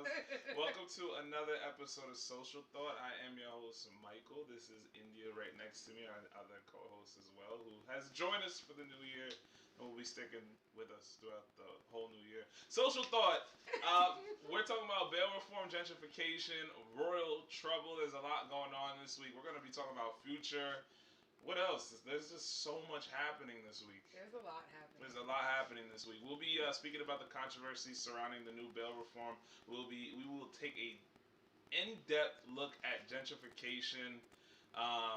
house. Welcome to another episode of Social Thought. I am your host, Michael. This is India right next to me, our other co-host as well, who has joined us for the new year and will be sticking with us throughout the whole new year. Social Thought. We're talking about bail reform, gentrification, royal trouble. There's a lot going on this week. We're going to be talking about future. What else? There's just so much happening this week. There's a lot happening this week. We'll be speaking about the controversy surrounding the new bail reform. We will take a in-depth look at gentrification,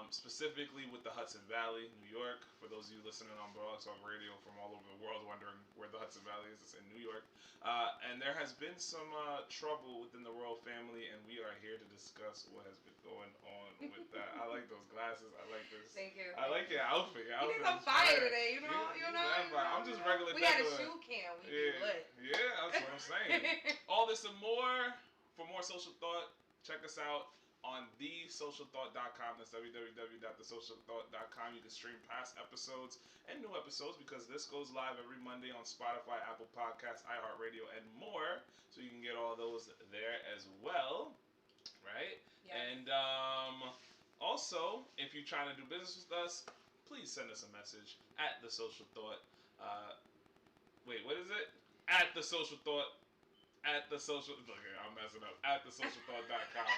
specifically with the Hudson Valley, New York. For those of you listening on Blog Talk Radio from all over the world wondering where the Hudson Valley is, it's in New York. And there has been some trouble within the royal family, and we are here to discuss what has been going on with that. I like those glasses. I like this. Thank you. I like your outfit. You need some fire today, you know? I'm just regular. We got a shoe cam. We be lit. Yeah, that's what I'm saying. All this and more. For more Social Thought, check us out on thesocialthought.com. That's www.thesocialthought.com. You can stream past episodes and new episodes because this goes live every Monday on Spotify, Apple Podcasts, iHeartRadio, and more. So you can get all those there as well, right? Yes. And also, if you're trying to do business with us, please send us a message at The Social Thought. What is it? At The Social Thought. At the social, okay, I'm messing up. At thesocialthought.com.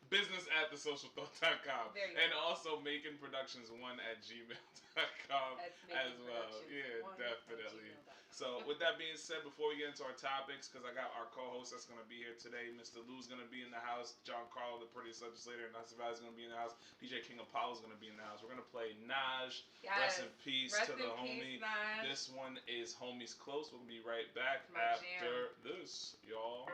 Business at thesocialthought.com. And also makingproductions1@gmail.com as well. Yeah, definitely. So with that being said, before we get into our topics, because I got our co-host that's going to be here today, Mr. Lou's going to be in the house, John Carl, the prettiest legislator, and Hudson Valley is going to be in the house, DJ King Apollo is going to be in the house. We're going to play Naj. Yes. Rest in peace to the homie. Naj. This one is Homies Close. We'll be right back after this, y'all.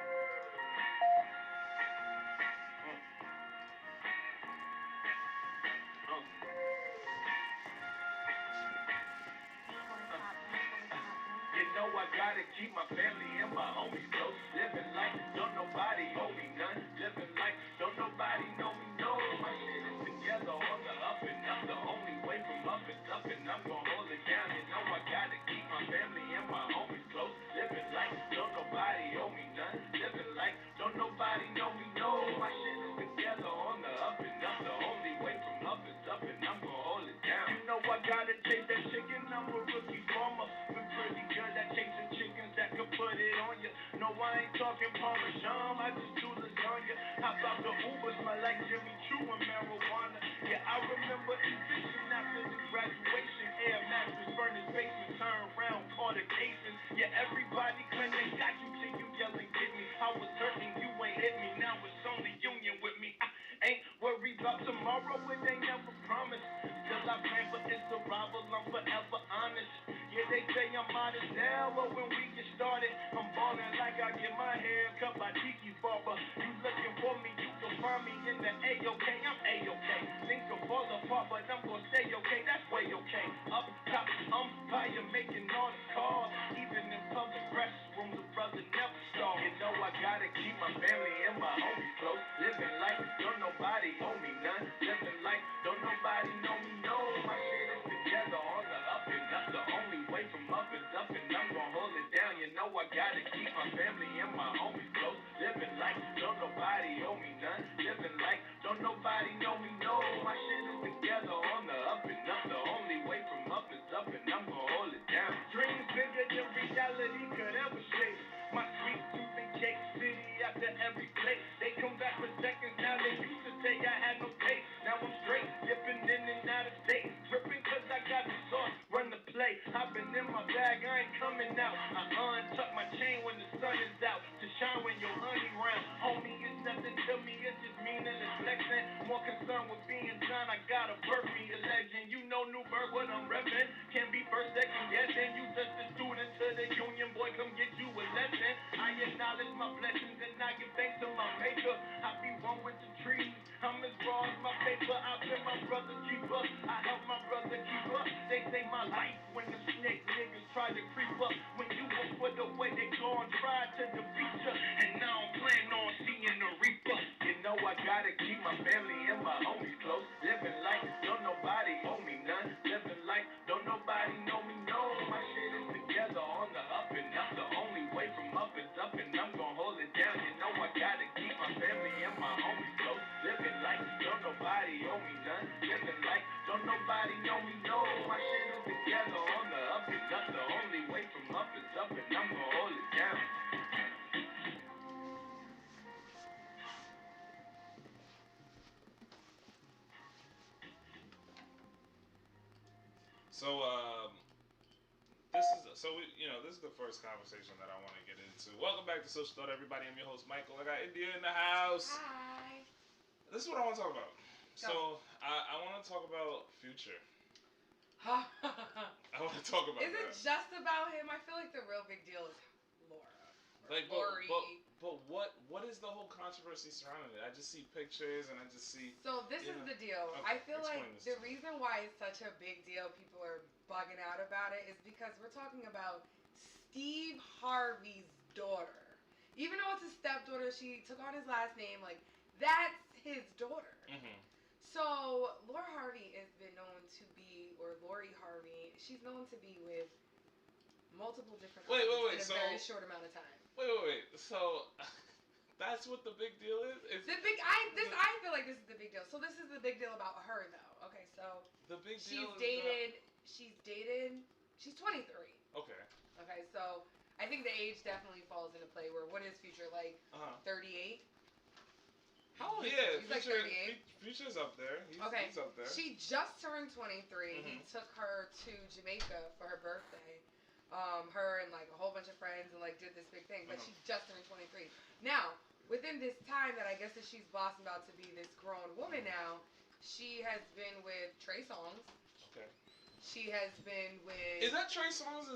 You know I gotta keep my family and my homies close. Living life, don't nobody owe me none. Living life, don't nobody know me, no. My shit is together on the up and up. The only way from up is up, and I'm gon' hold it down. You know I gotta keep my family and my homies close. Living life, don't nobody owe me none. Living life, don't nobody know me, no. My shit is together on the up and up. The only way from up is up, and I'm gon' hold it down. You know I gotta chase that chicken, I'm a rookie farmer. Been pretty good at chasing chickens that could put it on you. No, I ain't talking Parmesan, I just do lasagna. How about the Uber, smell like Jimmy Choo and marijuana? Yeah, I remember efficient after the graduation. Air mattress, furnace basement, turn around, caught a casing. Yeah, everybody claim they got you till you yelling, get me. I was hurting, you ain't hit me, now it's only union with me. I ain't worried about tomorrow, it ain't never promised. Till I plan for its arrival, I'm forever honest. Yeah, they say I'm modest now, but when we get started, I'm ballin' like I get my hair cut by Tiki Barber. You looking for me, you can find me in the A-OK, I'm A-OK. Things can fall apart, but I'm gon' stay okay, that's way okay. Up top, umpire making all the calls. Even in public restrooms, the brother never stall. You know I gotta keep my family and my homies close. Living life, don't nobody owe me none. Living life, don't nobody know me, no. My shit is together on the up and up. The only way from up is up, and I'm gon' hold it down. You know I gotta keep my family and my homies close. Living life, don't nobody owe me none. Living life, don't nobody know me, no. My shit is together on the up and up. The only way from up is up, and I'm gon' hold it down. Dreams bigger than reality could ever shake. My sweet tooth and cake city after every plate. They come back for seconds, now they used to say I had no taste. Now I'm straight, dipping in and out of state. Dripping cause I got the sauce, run the play. I've been in my bag, I ain't coming out. I untuck my chain when the sun is out, to shine when your honey round. Homie, it's nothing to me, it's just meaningless flexing. More concerned with being done, I gotta birth me a legend. You know Newburgh, what I'm reppin'. Can't be first, second guessing. You just a student to the union, boy, come get you a lesson. I acknowledge my blessings and I give thanks to my maker. I be one with the trees, I'm as raw as my paper. I've been my brother's keeper, I help my brother keep up. They say my life when the snake niggas try to creep up. When you were put away, they gon' try to defeat you. And now I'm planning on seeing the reaper. You know I gotta keep my family and my homies close. Living life, don't nobody owe me none. Living life, don't nobody know me, no. My shit is together on the up and up. The only way from up is up, and I'm gon' hold it nobody know me, no. My shit is together on the up and up. The only way from up is up, and I'm gonna hold it down. So, this is the first conversation that I want to get into. Welcome back to Social Thought, everybody. I'm your host, Michael. I got India in the house. Hi. This is what I want to talk about. So, I want to talk about Future. I want to talk about Is it just about him? I feel like the real big deal is Laura. But what is the whole controversy surrounding it? I just see pictures and I just see... So this is the deal. Okay, I feel like the reason why it's such a big deal, people are bugging out about it, is because we're talking about Steve Harvey's daughter. Even though it's his stepdaughter, she took on his last name. Like, that's his daughter. Mm-hmm. So Laura Harvey has been known to be, or Lori Harvey, she's known to be with multiple different artists in a very short amount of time. Wait. So that's what the big deal is? I feel like this is the big deal. So this is the big deal about her, though. Okay, so the big deal she's 23. Okay. Okay, so I think the age definitely falls into play. Where what is Future, like 38? How old is he? He's Future, like 38. Future's up there. He's up there. She just turned 23. Mm-hmm. He took her to Jamaica for her birthday. Her and like a whole bunch of friends and like did this big thing. But she just turned 23. Now, within this time that I guess that she's blossomed out to be this grown woman now, she has been with Trey Songz. Okay. She has been with... Is that Trey Songz?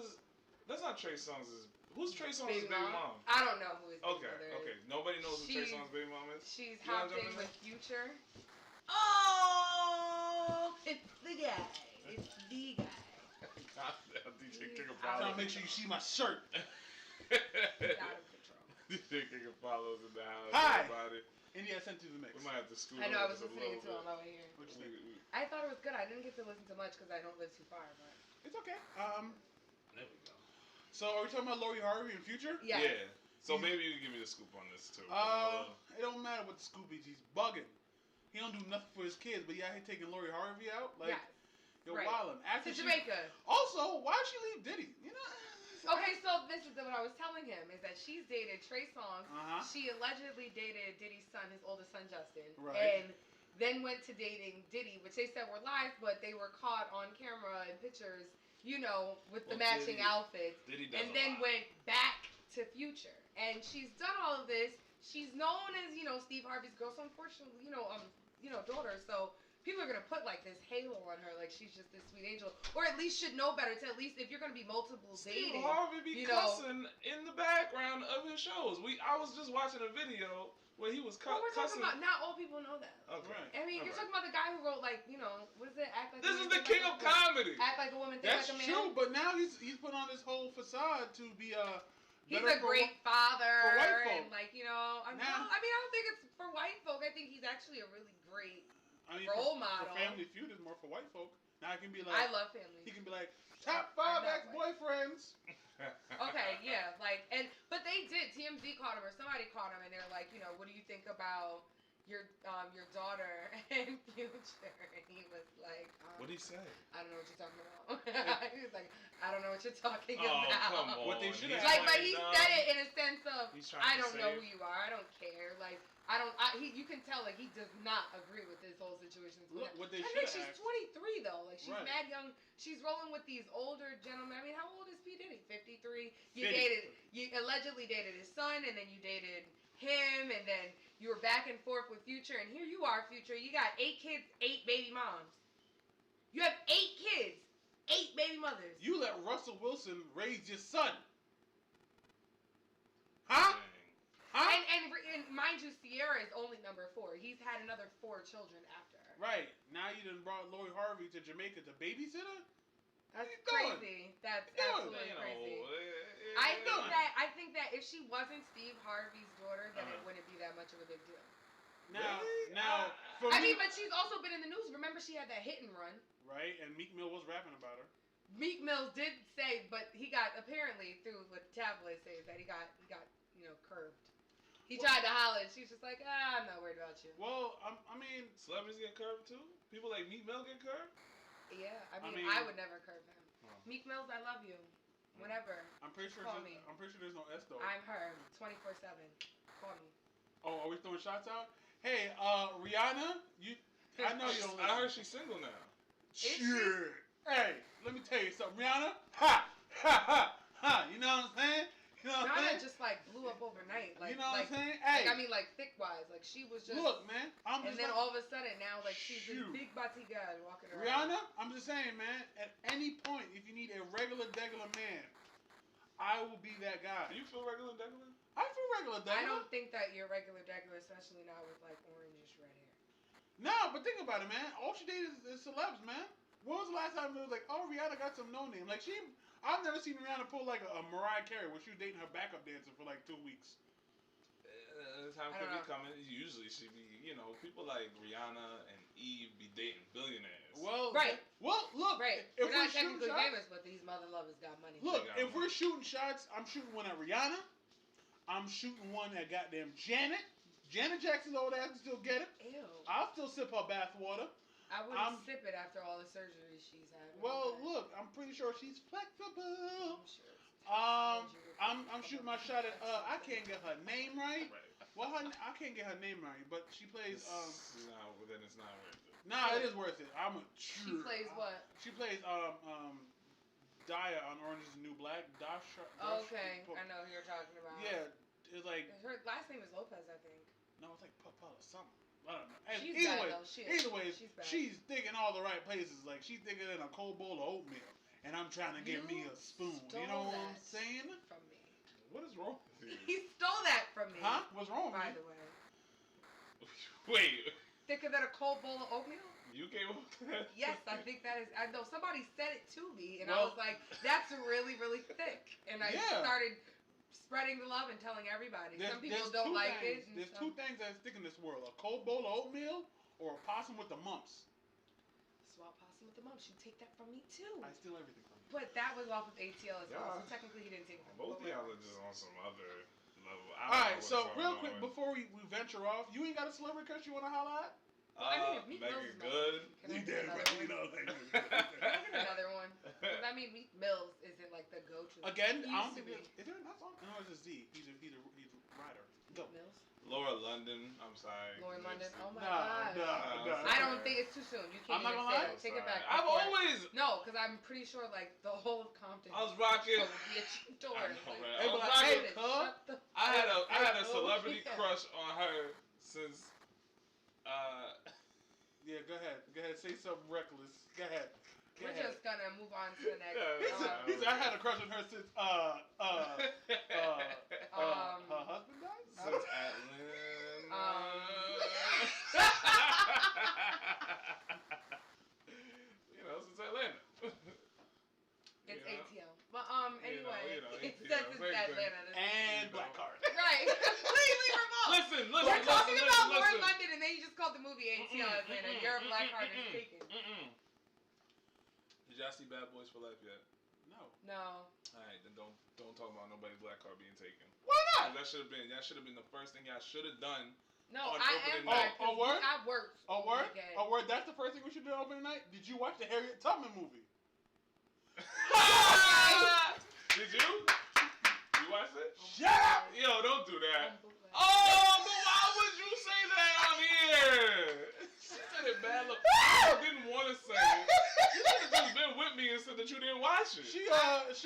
That's not Trey Songz. Who's Trey Songz' baby mom? I don't know who his baby mother is. Okay. Nobody knows who Trey Songz' baby mom is? She's hopped in with Future. Oh! It's the guy. It's the guy. DJ King of I'm trying to make sure you see my shirt. Out of control. DJ King of Follows in the house. Hi. Everybody. India sent to the mix. We might have to scoot I know, I over was just a listening little to him over here. What you think? I thought it was good. I didn't get to listen to much because I don't live too far, but... It's okay. There we go. So are we talking about Lori Harvey in Future? Yes. Yeah. So maybe you can give me the scoop on this too. It don't matter what the scoop is. He's bugging. He don't do nothing for his kids, but yeah, he taking Lori Harvey out. Like, yes. you're wildin'. To Jamaica. Also, why'd she leave Diddy? You know. Okay, so this is what I was telling him, is that she's dated Trey Songz. She allegedly dated Diddy's son, his oldest son, Justin. Right. And then went to dating Diddy, which they said were lies, but they were caught on camera and pictures, you know, with the matching outfits. And then went back to Future. And she's done all of this. She's known as, you know, Steve Harvey's girl, so unfortunately, daughter. So people are gonna put like this halo on her, like she's just this sweet angel, or at least should know better. To at least if you're gonna be multiple Steve dating, Harvey be cussing in the background of his shows. I was just watching a video where he was cussing. We're talking about. Not all people know that. Okay. I mean, you're talking about the guy who wrote like, you know, what is it? Act like. This is the king of comedy. Act like a woman, think like a man. That's true, but now he's put on this whole facade to be a. He's a great father, for white folk. and like, you know, I mean, I don't think it's for white folk. I think he's actually a really great role model. For Family Feud is more for white folk. Now he can be like, I love Family. He can be like top 5 ex-boyfriends. Okay, yeah, like, but they did. TMZ caught him, or somebody caught him, and they're like, you know, what do you think about your daughter and Future? And he was like, what did he say? I don't know what you're talking about. He was like, I don't know what you're talking about. Come on. What they should have. Like, but he said it in a sense of, I don't know who you are. I don't care. Like, you can tell, like, he does not agree with this whole situation. What they I think she's 23, though. Like, she's mad young. She's rolling with these older gentlemen. I mean, how old is P. Diddy? 53. You allegedly dated his son, and then you dated him, and then you were back and forth with Future, and here you are, Future. You got 8 kids, 8 baby moms. You have 8 kids, 8 baby mothers. You let Russell Wilson raise your son. Huh? And mind you, Sierra is only number 4. He's had another 4 children after her. Right. Now you done brought Lori Harvey to Jamaica to babysit her? That's crazy. That's absolutely crazy. I think that if she wasn't Steve Harvey's daughter, then it wouldn't be that much of a big deal. Now, but she's also been in the news. Remember, she had that hit and run. Right, and Meek Mill was rapping about her. Meek Mill did say, but he got apparently through what the tabloids say that he got curved. He tried to holler, and she's just like, I'm not worried about you. Well, I mean, celebrities get curved too. People like Meek Mill get curved. Yeah, I mean, I would never curb him. Meek Mills, I love you. Whatever. I'm pretty sure. Call me. I'm pretty sure there's no S though. I'm her. 24/7. Call me. Oh, are we throwing shots out? Hey, Rihanna, I know you don't. I heard she's single now. Shit. Hey, let me tell you something, Rihanna. Ha, ha, ha, ha. You know what I'm saying? You know what I'm saying? Just like blew up overnight. Like, you know what I'm saying? Hey. Like, I mean, like thick wise. Like she was just. Look, man. And then all of a sudden now, like she's this big body guy walking around. Rihanna, I'm just saying, man. At any point, if you need a regular man, I will be that guy. Do you feel regular degular? I feel regular degular. I don't think that you're regular degular, especially now with like orangish red hair. No, but think about it, man. All she dated is celebs, man. When was the last time it was like, oh, Rihanna got some no name? Like I've never seen Rihanna pull like a Mariah Carey where she was dating her backup dancer for like 2 weeks. Time could be coming. Usually she be, people like Rihanna and Eve be dating billionaires. Well, right. Well, look. Right. If we're not technically famous, but these mother lovers got money. Look, if we're shooting shots, I'm shooting one at Rihanna. I'm shooting one at goddamn Janet. Janet Jackson's old ass can still get it. Ew. I'll still sip her bath water. I wouldn't sip it after all the surgery she's had. Well, look, I'm pretty sure she's flexible. I'm sure. I'm shooting my shot at I can't get her name right. Well, I can't get her name right, but she plays No, then it's not worth it. Nah, it is worth it. She plays what? She plays Daya on Orange Is the New Black. Okay, I know who you're talking about. Yeah, it's like her last name is Lopez, I think. No, it's like Papa or something. I don't know. She's either way, she's thinking all the right places. Like she's thinking in a cold bowl of oatmeal, and I'm trying to get me a spoon. You know what I'm saying? From me. What is wrong with you? He stole that from me. Huh? What's wrong with By me? the way. Wait. Thicker than a cold bowl of oatmeal? You came up with that? Yes, I think that is. I know somebody said it to me, and I was like, "That's really, really thick." And I started spreading the love and telling everybody. Some people don't like it. There's two things that stick in this world: a cold bowl of oatmeal or a possum with the mumps. Swap possum with the mumps. You take that from me too. I steal everything from you. But that was off of ATL as well, so technically he didn't take it from me. Both of y'all are just on some other level. Alright, so real quick before we venture off, you ain't got a celebrity crush you want to holla at? Well, I mean, if Meek Mills is good. Can I get another one? Because I mean, Meek Mills isn't like the go-to. Again, I don't think is there not song? No, it's a Z. He's a writer. Go. Mills. Laura London. I'm sorry. Laura London. Oh my God. No. I don't think it's too soon. You can't I'm not even gonna say lie. it. Take it back. I've always. No, because I'm pretty sure like the whole of Compton. I was rocking. I had a celebrity crush on her since. Yeah, go ahead. Say something reckless. Go ahead. We're just gonna move on to the next. He said, I had a crush on her since her husband died. Since Atlanta. Since Atlanta. It's ATL. But anyway, it says it's Atlanta. And Black Card. Right. Completely remote. Listen. We're talking about Lauren London, and then you just called the movie ATL Atlanta. Your Black Card is taken. Did y'all see Bad Boys for Life yet? No. Alright, then don't talk about nobody's black card being taken. Why not? That should have been the first thing y'all should have done. No, I am black. Oh, word? I worked. Oh, word? Oh, word? That's the first thing we should do on opening night? Did you watch the Harriet Tubman movie? Did you? You watched it? Shut up! Yo, don't do that. Oh, but why would you say that on here? She said it bad. Look, I didn't want to say it. You could have just been with me and said that you didn't watch it. She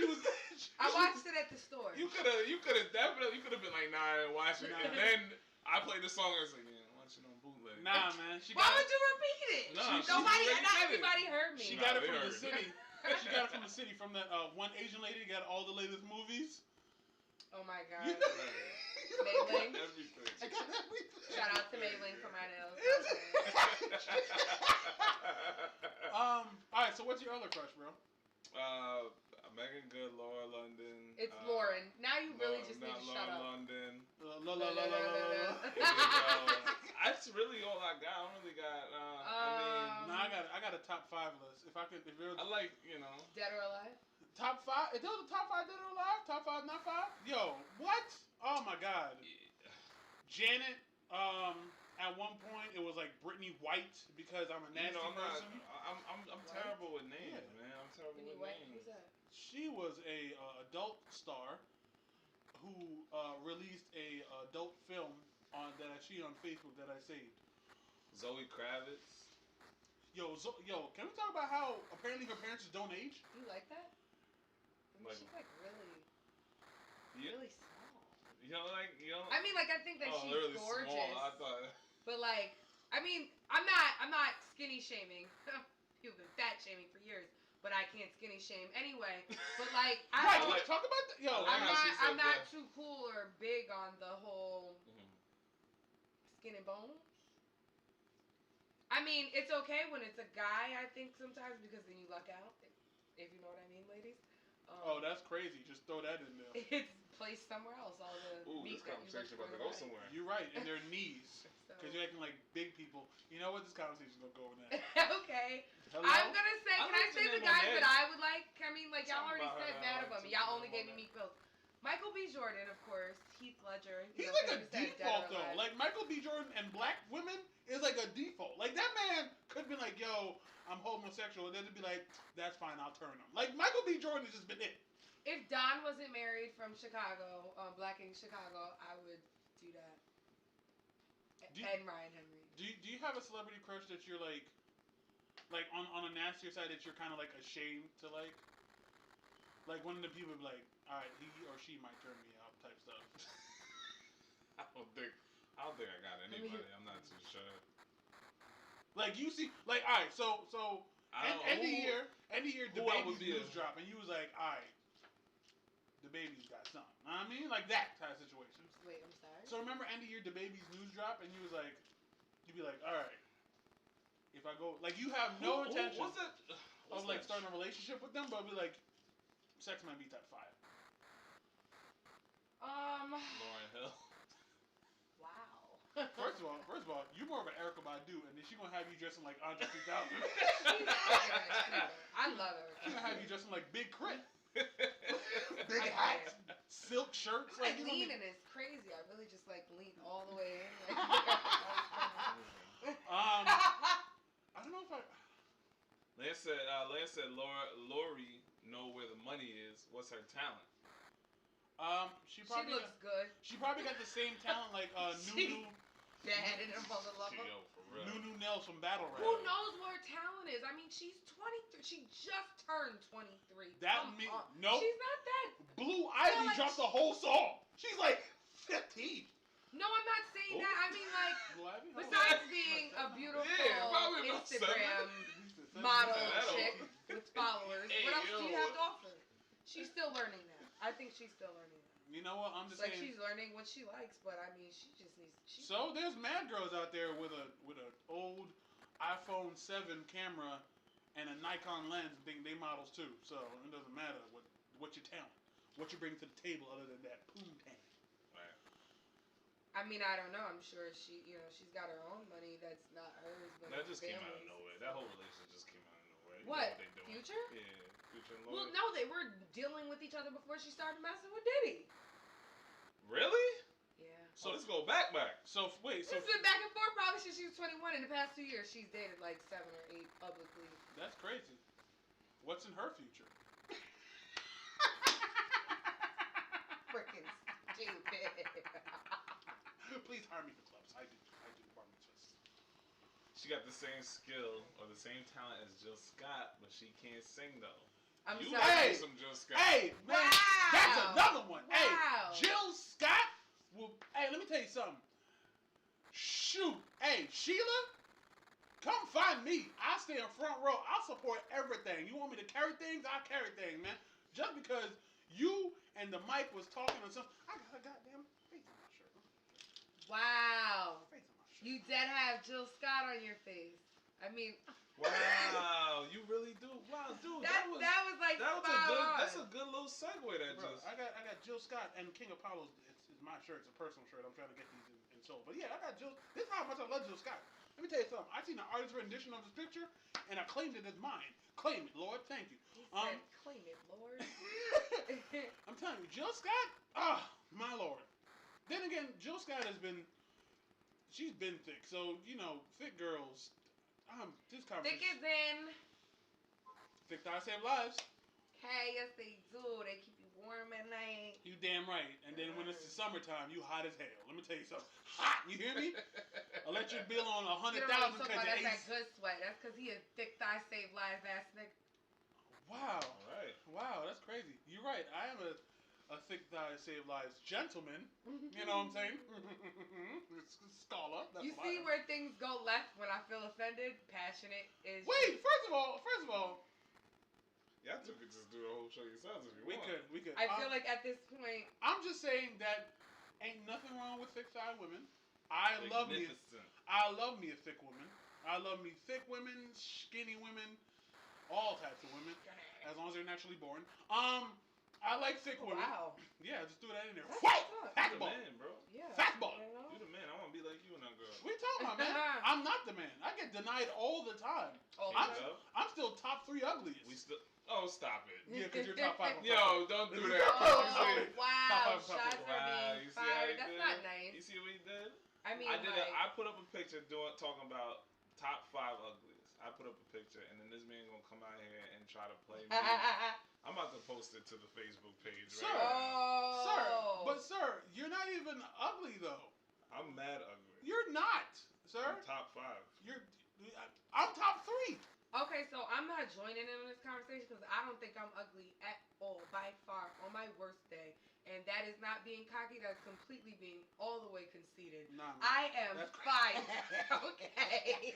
was. I watched it at the store. You could have definitely been like, nah, I didn't watch it. And then I played the song and I was like, yeah, I'm watching on bootleg. Nah, man. Why would you repeat it? Nah, not everybody heard me. She got it from the city. She got it from the city, from that one Asian lady who got all the latest movies. Oh my God. You know, Mayling. Everything. Shout out to Mayling for my nails. Alright, so what's your other crush, bro? Megan Good, Laura London. It's Lauren. Now you really just need to shut up. London. That's really all I got. I don't really got. I got a top 5 list. If I like, Dead or Alive. Top 5. Is there a top 5 Dead or Alive? Top 5, not 5. Yo, what? Oh my God. Yeah. Janet. At one point, it was like Brittany White because I'm a nasty person. I'm terrible with names, man. I'm terrible Brittany with White? names. Who's that? She was a adult star who released a adult film that I see on Facebook that I saved. Zoe Kravitz. Yo, can we talk about how apparently her parents don't age? Do you like that? I mean, she's like really small. I mean, like I think that she's really gorgeous. Small. I thought. But like, I mean, I'm not skinny shaming. You've been fat shaming for years, but I can't skinny shame anyway. But like, talk about that. Yo, I'm not too cool or big on the whole skin and bones. I mean, it's okay when it's a guy, I think, sometimes, because then you luck out, if you know what I mean, ladies. That's crazy. Just throw that in there. It's placed somewhere else, all the meat this that you conversation about to go somewhere. You're right, and their knees. Because you're acting like big people. You know what? This conversation's going to go over now. Okay. Hello? I'm going to say, can I say the guys that I would like? I mean, like, y'all already said bad of them. Y'all only gave me meat pills. Michael B. Jordan, of course. Heath Ledger. He's like a default, though. Like, Michael B. Jordan and black women is like a default. Like, that man could be like, yo, I'm homosexual. And then it'd be like, that's fine, I'll turn him. Like, Michael B. Jordan has just been it. If Don wasn't married from Chicago, Black in Chicago, I would do that. And Ryan Henry. Do you have a celebrity crush that you're like on a nastier side that you're kind of like ashamed to like one of the people be like, all right, he or she might turn me out type stuff. I don't think I got anybody. I'm not too sure. Like you see, like all right, so end of year, the baby's news drop, and you was like, all right, the baby's got something. Know what I mean, like that type of situation. Wait, I'm sorry. So remember end of year, the baby's news drop, and you was like, you'd be like, all right, if I go, like you have no intention of like starting a relationship with them, but be like, sex might be type 5. Lauryn Hill. Wow. First of all, you're more of an Erykah Badu, and then she's gonna have you dressing like Andre 3000. I love her. She's gonna have you dressing like Big Crit. Big hats, silk shirts. Like leaning is crazy. I really just like lean all the way in. Like, I don't know if I. Lance said Lori know where the money is. What's her talent? She looks good. She probably got the same talent like Nunu. Bad in her mother lover. Nunu Nels from Battle Rap. Who knows where her talent is? I mean, she's 23. She just turned 23. That means no. She's not that. Blue Ivy dropped the whole song. She's like 15. No, I'm not saying that. I mean, like, Blue Ivy? besides being a beautiful Instagram model chick with followers, what else do you have to offer? She's still learning that. I think she's still learning that. You know what? I'm just like saying. She's learning what she likes, but I mean, she just needs. So there's mad girls out there with an old iPhone 7 camera and a Nikon lens and think they models too. So it doesn't matter what your talent, what you bring to the table other than that poontang. Right. I mean, I don't know. I'm sure she's got her own money that's not hers, but that just came out of nowhere. That whole relationship just came out of nowhere. What? Future? Yeah. Well, no, they were dealing with each other before she started messing with Diddy. Really? Yeah. So let's go back. So wait. It's been back and forth probably since she was 21. In the past 2 years, she's dated like 7 or 8 publicly. That's crazy. What's in her future? Freaking stupid. Please hire me for clubs. I do bar mitzvahs. She got the same skill or the same talent as Jill Scott, but she can't sing though. I'm you sorry. Some Jill Scott. Hey, man, wow. That's another one. Wow. Hey, Jill Scott will. Hey, let me tell you something. Shoot, hey, Sheila, come find me. I'll stay in front row. I'll support everything. You want me to carry things? I'll carry things, man. Just because you and the mic was talking on something, I got a goddamn face on my shirt. Wow. Face on my shirt. You dead have Jill Scott on your face. I mean. Wow, you really do. Wow, dude, that was like that was that's a good little segue. I got Jill Scott and King Apollo's. It's my shirt. It's a personal shirt. I'm trying to get these in sold. But yeah, I got Jill. This is how much I love Jill Scott. Let me tell you something. I seen an artist rendition of this picture, and I claimed it as mine. Claim it, Lord. Thank you. He said, claim it, Lord. I'm telling you, Jill Scott. Ah, my Lord. Then again, Jill Scott has been. she's been thick. So, thick girls. This conversation. Thick is in. Thick thighs save lives. Okay, yes they do. They keep you warm at night. You damn right. And then when it's the summertime, you hot as hell. Let me tell you something. Hot. You hear me? Electric bill on 100,000 because that's that good sweat. That's because he a thick thigh save lives ass nigga. Wow. All right. Wow, that's crazy. You're right. I am a thick thigh save lives gentleman. You know what I'm saying? Scholar. You see where things go left when I feel offended? Passionate is. Wait. First of all. Y'all two could just do the whole show yourselves if you want. We could. I feel like at this point, I'm just saying that ain't nothing wrong with thick thigh women. I love me a thick woman. I love me thick women, skinny women, all types of women, as long as they're naturally born. I like thick women. Wow. Yeah, just throw that in there. You the man, bro. Yeah. Fastball. You the man. I want to be like you and that girl. What are you talking about, man? I'm not the man. I get denied all the time. I'm still top 3 ugliest. We still. Oh, stop it. Yeah, because you're top 5. Yo, don't do that. Oh, wow. Shots are Wow, being you see how fired. he That's did? not nice. You see what he did? I mean, I put up a picture talking about top 5 ugliest. I put up a picture, and then this man gonna come out here and try to play me. I'm about to post it to the Facebook page. Sir, right sir, you're not even ugly though. I'm mad ugly. You're not, sir. I'm top 5. I'm top 3. Okay, so I'm not joining in on this conversation because I don't think I'm ugly at all, by far, on my worst day. And that is not being cocky, that's completely being all the way conceited. Nah, I am fire, okay?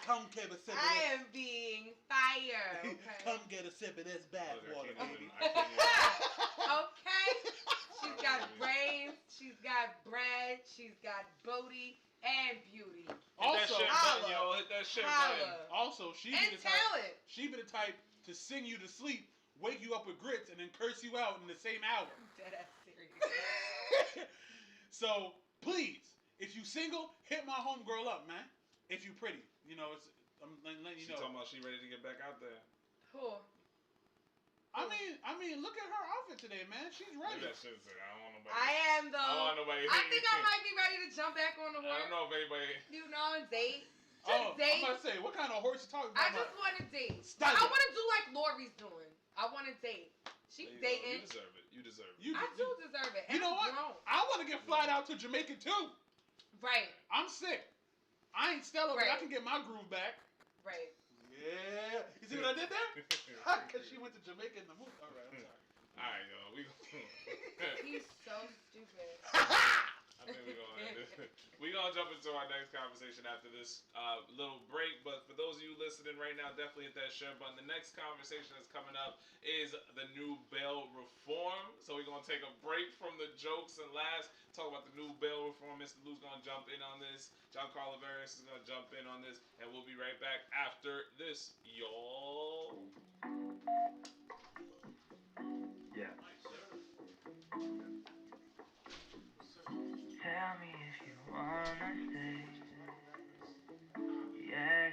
Come get a sip of I am being fire, okay? Come get a sip of this bad water, baby. Okay? She's got brains, she's got bread, she's got booty, and beauty. Also, hit that shit button. Also, she be the type to sing you to sleep, wake you up with grits, and then curse you out in the same hour. Dead ass serious. So, please, if you single, hit my homegirl up, man. If you pretty. I'm letting you know. She talking about she ready to get back out there. Who? I mean, look at her outfit today, man. She's ready. Maybe that shit say, I don't want nobody. I am though. I don't want nobody. I think I might be ready to jump back on the horse. I don't know if anybody. And date. Date. I'm about to say, what kind of horse you talking about? I just want to date. Stop I want to do like Lori's doing. I want to date. She's dating. You deserve it. I do deserve it. You know what? I want to get flied out to Jamaica too. Right. I'm sick. I ain't Stella, but I can get my groove back. Right. Yeah. You see what I did there? Because she went to Jamaica in the movie. All right, I'm sorry. All right, yo. He's so stupid. I think we're gonna jump into our next conversation after this little break. But for those of you listening right now, definitely hit that share button. The next conversation that's coming up is the new bail reform. So we're gonna take a break from the jokes and laughs, talk about the new bail reform. Mr. Lou's gonna jump in on this. John Carlavarius is gonna jump in on this, and we'll be right back after this, y'all. Yeah. Tell me if you wanna stay. Yeah.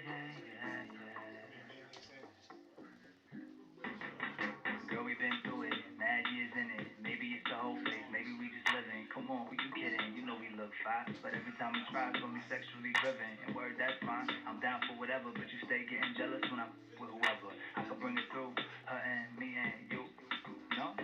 Girl, we've been through it, mad years in it. Maybe it's the whole face, maybe we just living. Come on, who you kidding? You know we look fine, but every time we try, it's gonna be sexually driven. And word, that's fine. I'm down for whatever, but you stay getting jealous when I'm with whoever. I can bring it through, her and me and you. No?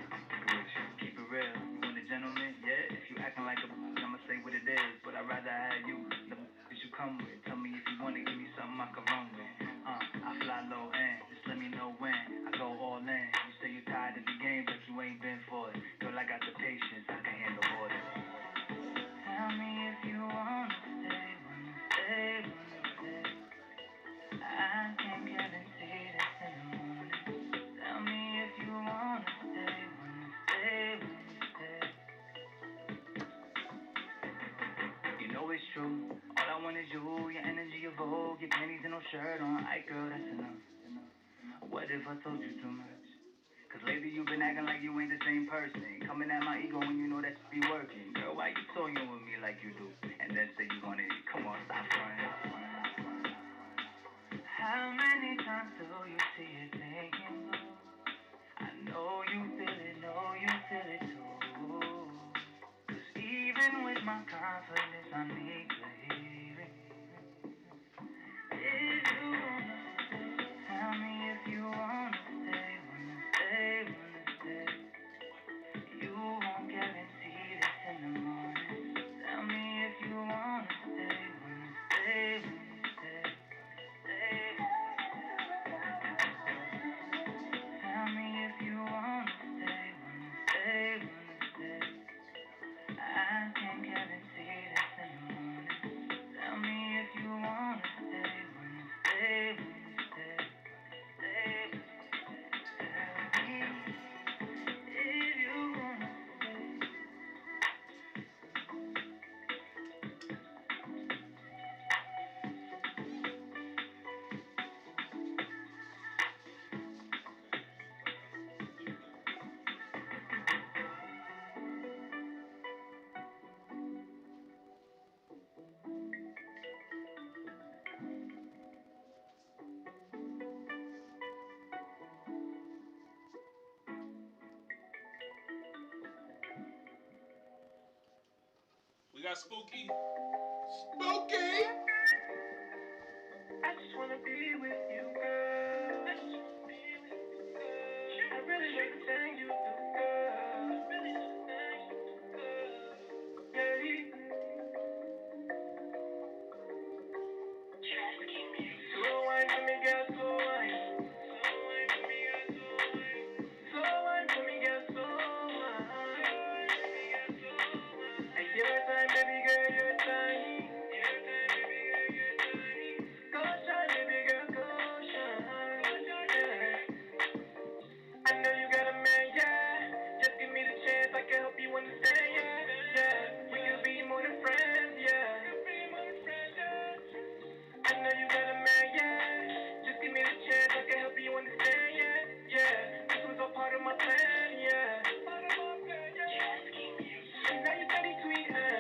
Keep it real. You want a gentleman? Yeah. If you acting like a I'ma say what it is, but I'd rather have you. The you come with. Tell me if you wanna give me something I can run with. I fly low end. Just let me know when I go all in. You say you're tired of the game, but you ain't been for it. Girl, I got the patience. I can handle all this. Tell me if you wanna stay. I can't guarantee this in the morning. Tell me if you wanna stay. You know it's true. All I want is you, your energy, your vogue, your panties and no shirt on. Aight, girl, that's enough. What if I told you too much? Cause lately you've been acting like you ain't the same person. Coming at my ego when you know that should be working. Girl, why you toying with me like you do? And then say you want it. Come on, stop running. How many times do you see it taking you? I know you feel it too. Cause even Even with my confidence, I need to hear it. If you wanna stay, tell me if you wanna stay, wanna stay, wanna stay. You won't guarantee this in the morning. Tell me if you wanna stay, wanna stay, wanna stay. Tell me if you wanna stay, wanna stay, wanna stay. I can't guarantee this in the morning. Tell me if you wanna stay, wanna stay, wanna stay. Tell me if you wanna stay. We got Spooky. Spooky! I just wanna be with you, girl. I really like the thing you do, girl. Yeah. Slow wine for me, girl, slow wine. Slow wine for me, girl, slow wine. And your time, baby girl, your time. Go shine, baby girl, go shine. Yeah. I know you got a man, yeah. Just give me the chance, I can help you understand, yeah. Yeah, we could be more than friends, yeah. I know you got a man, yeah. Just give me the chance, I can help you understand, yeah. Yeah, this was all part of my plan, yeah. And now you steady tweeting,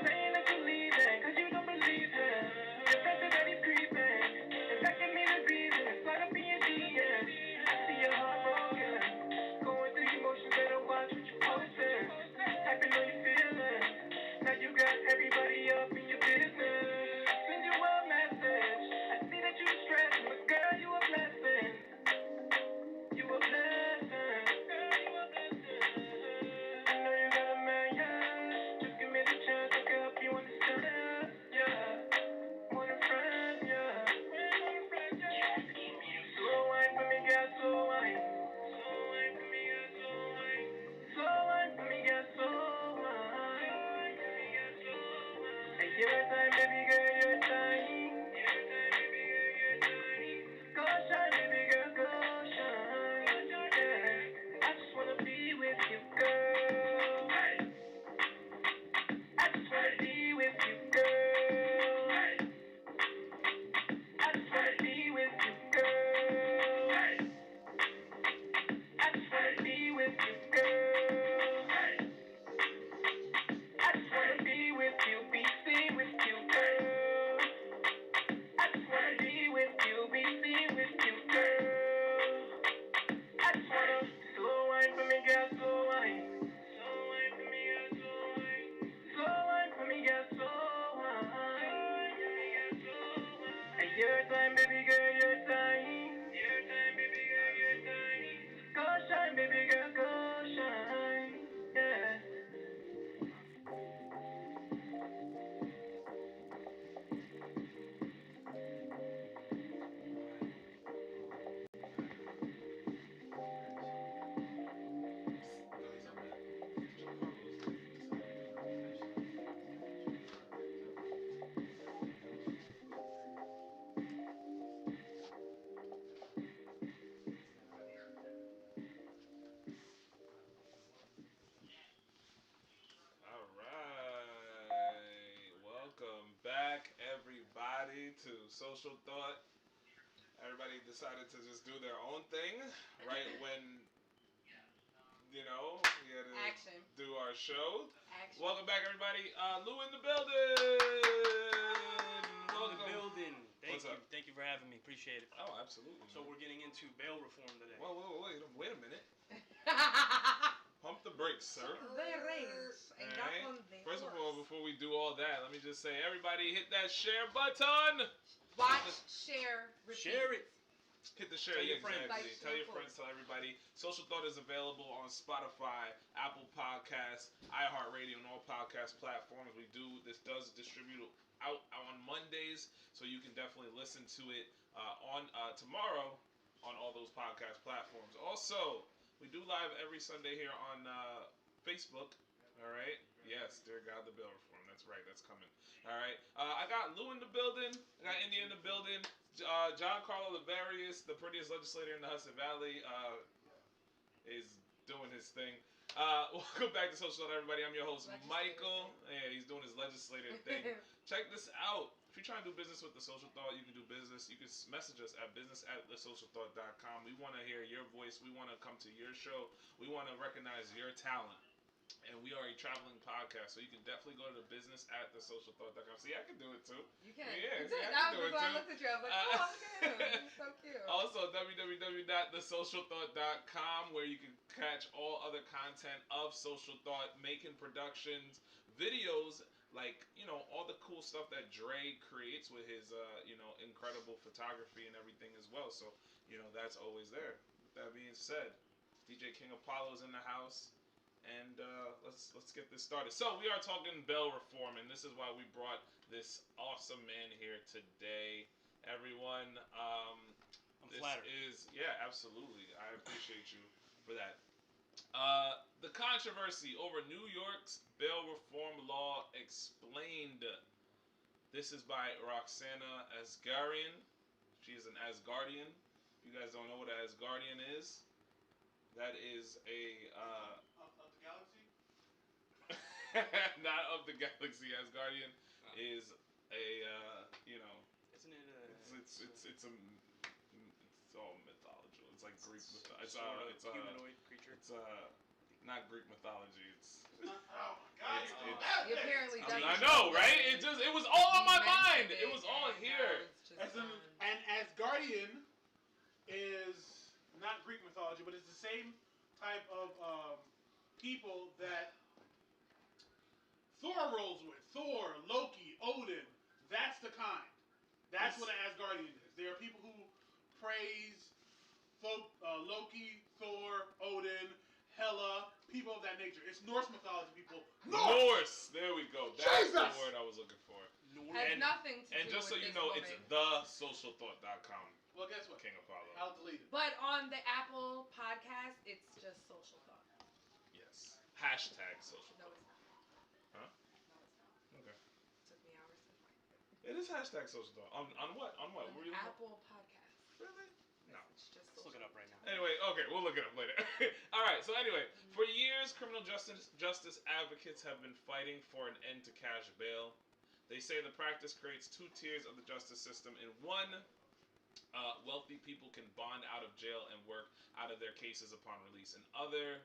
saying that you leaving, cause you don't believe him. Your pressure that he's creeping, and that can mean the reason. Slide up in your DMs, I see your heart broken. Going through emotions, better watch what you posting. Typing on your feelings, now you got everybody up in your business. Send you a message, I see that you stressing, but girl, you a blessing. You a blessing. I know you got a man, yeah. Just give me the chance, I can help you understand, yeah. More than friends, yeah. Slow wine for me, girl, slow wine. Slow wine for me, girl, slow wine. And your time, baby girl, your time. Go shine, baby girl, go shine. Yeah. I just wanna be with you, girl. I just wanna be with you, girl. I just wanna be with you, girl. I just wanna be with you, girl. I just wanna be with you, be seen with you, girl. I just wanna be with you, be seen with you, girl. I just wanna slow wine for me, girl, slow wine. Slow wine for me, girl, slow wine. Slow wine for me, girl, slow wine. And your time, baby girl, your time. Your time, baby girl, your time. Go shine, baby girl, go shine. Yeah. All right. Welcome back, everybody, to Social Thought. Everybody decided to just do their own thing right when, we had to Action. do our show. Action. Welcome back, everybody. Lou in the building. In the building. What's up? Thank you for having me. Appreciate it. Oh, absolutely. So we're getting into bail reform today. Wait a minute. Pump the brakes, sir. First of all, before we do all that, let me just say, everybody hit that share button. Watch, share, repeat. Share it. Hit the share, tell your exactly. friends. Tell your friends, tell everybody. Social Thought is available on Spotify, Apple Podcasts, iHeartRadio, and all podcast platforms. This does distribute out on Mondays, so you can definitely listen to it on tomorrow on all those podcast platforms. Also, we do live every Sunday here on Facebook. All right. Yes, dear God, the bill reform. That's right. That's coming. All right. I got Lou in the building. I got India in the building. John Carlo Laverius, the prettiest legislator in the Hudson Valley, is doing his thing. Welcome back to Social Thought, everybody. I'm your host, Michael. Yeah, he's doing his legislator thing. Check this out. If you're trying to do business with The Social Thought, you can do business. You can message us at business@thesocialthought.com. We want to hear your voice. We want to come to your show. We want to recognize your talent. And we are a traveling podcast, so you can definitely go to the business@thesocialthought.com. See, I can do it too. You can. Yeah, see, I can do it too. I looked at you. I was like, oh, okay. He's so cute. Also, www.thesocialthought.com, where you can catch all other content of Social Thought, making productions, videos, like, all the cool stuff that Dre creates with his, incredible photography and everything as well. So, that's always there. With that being said, DJ King Apollo's in the house. And let's get this started. So we are talking bail reform, and this is why we brought this awesome man here today. Everyone, I'm flattered. Absolutely. I appreciate you for that. The controversy over New York's bail reform law explained. This is by Roxana Asgharian. She is an Asgardian. If you guys don't know what an Asgardian is, that is a Galaxy? not of the galaxy. Asgardian is a Isn't it it's all mythological. It's like Greek mythology. It's a humanoid creature. It's not Greek mythology. It's Oh my God! He apparently doesn't. I know, right? It was all on my mind. It was all here. And Asgardian is not Greek mythology, but it's the same type of people that Thor rolls with. Thor, Loki, Odin. That's the kind. That's what an Asgardian is. There are people who praise Loki, Thor, Odin, Hela, people of that nature. It's Norse mythology people. Norse! There we go. That's the word I was looking for. Has nothing to do with And just so you know, it's thesocialthought.com. Well, guess what? King Apollo. I'll delete it. But on the Apple podcast, it's just Social Thought. Yes. Hashtag social No, thought. it's not. Huh? No, it's not. Okay. It took me hours to find it. It is hashtag social thought. On what? On what? On the Apple podcast. Really? No. It's just Let's look it up right now. Anyway, okay, we'll look it up later. All right, so anyway, for years, criminal justice advocates have been fighting for an end to cash bail. They say the practice creates two tiers of the justice system. In one, wealthy people can bond out of jail and work out of their cases upon release. In other,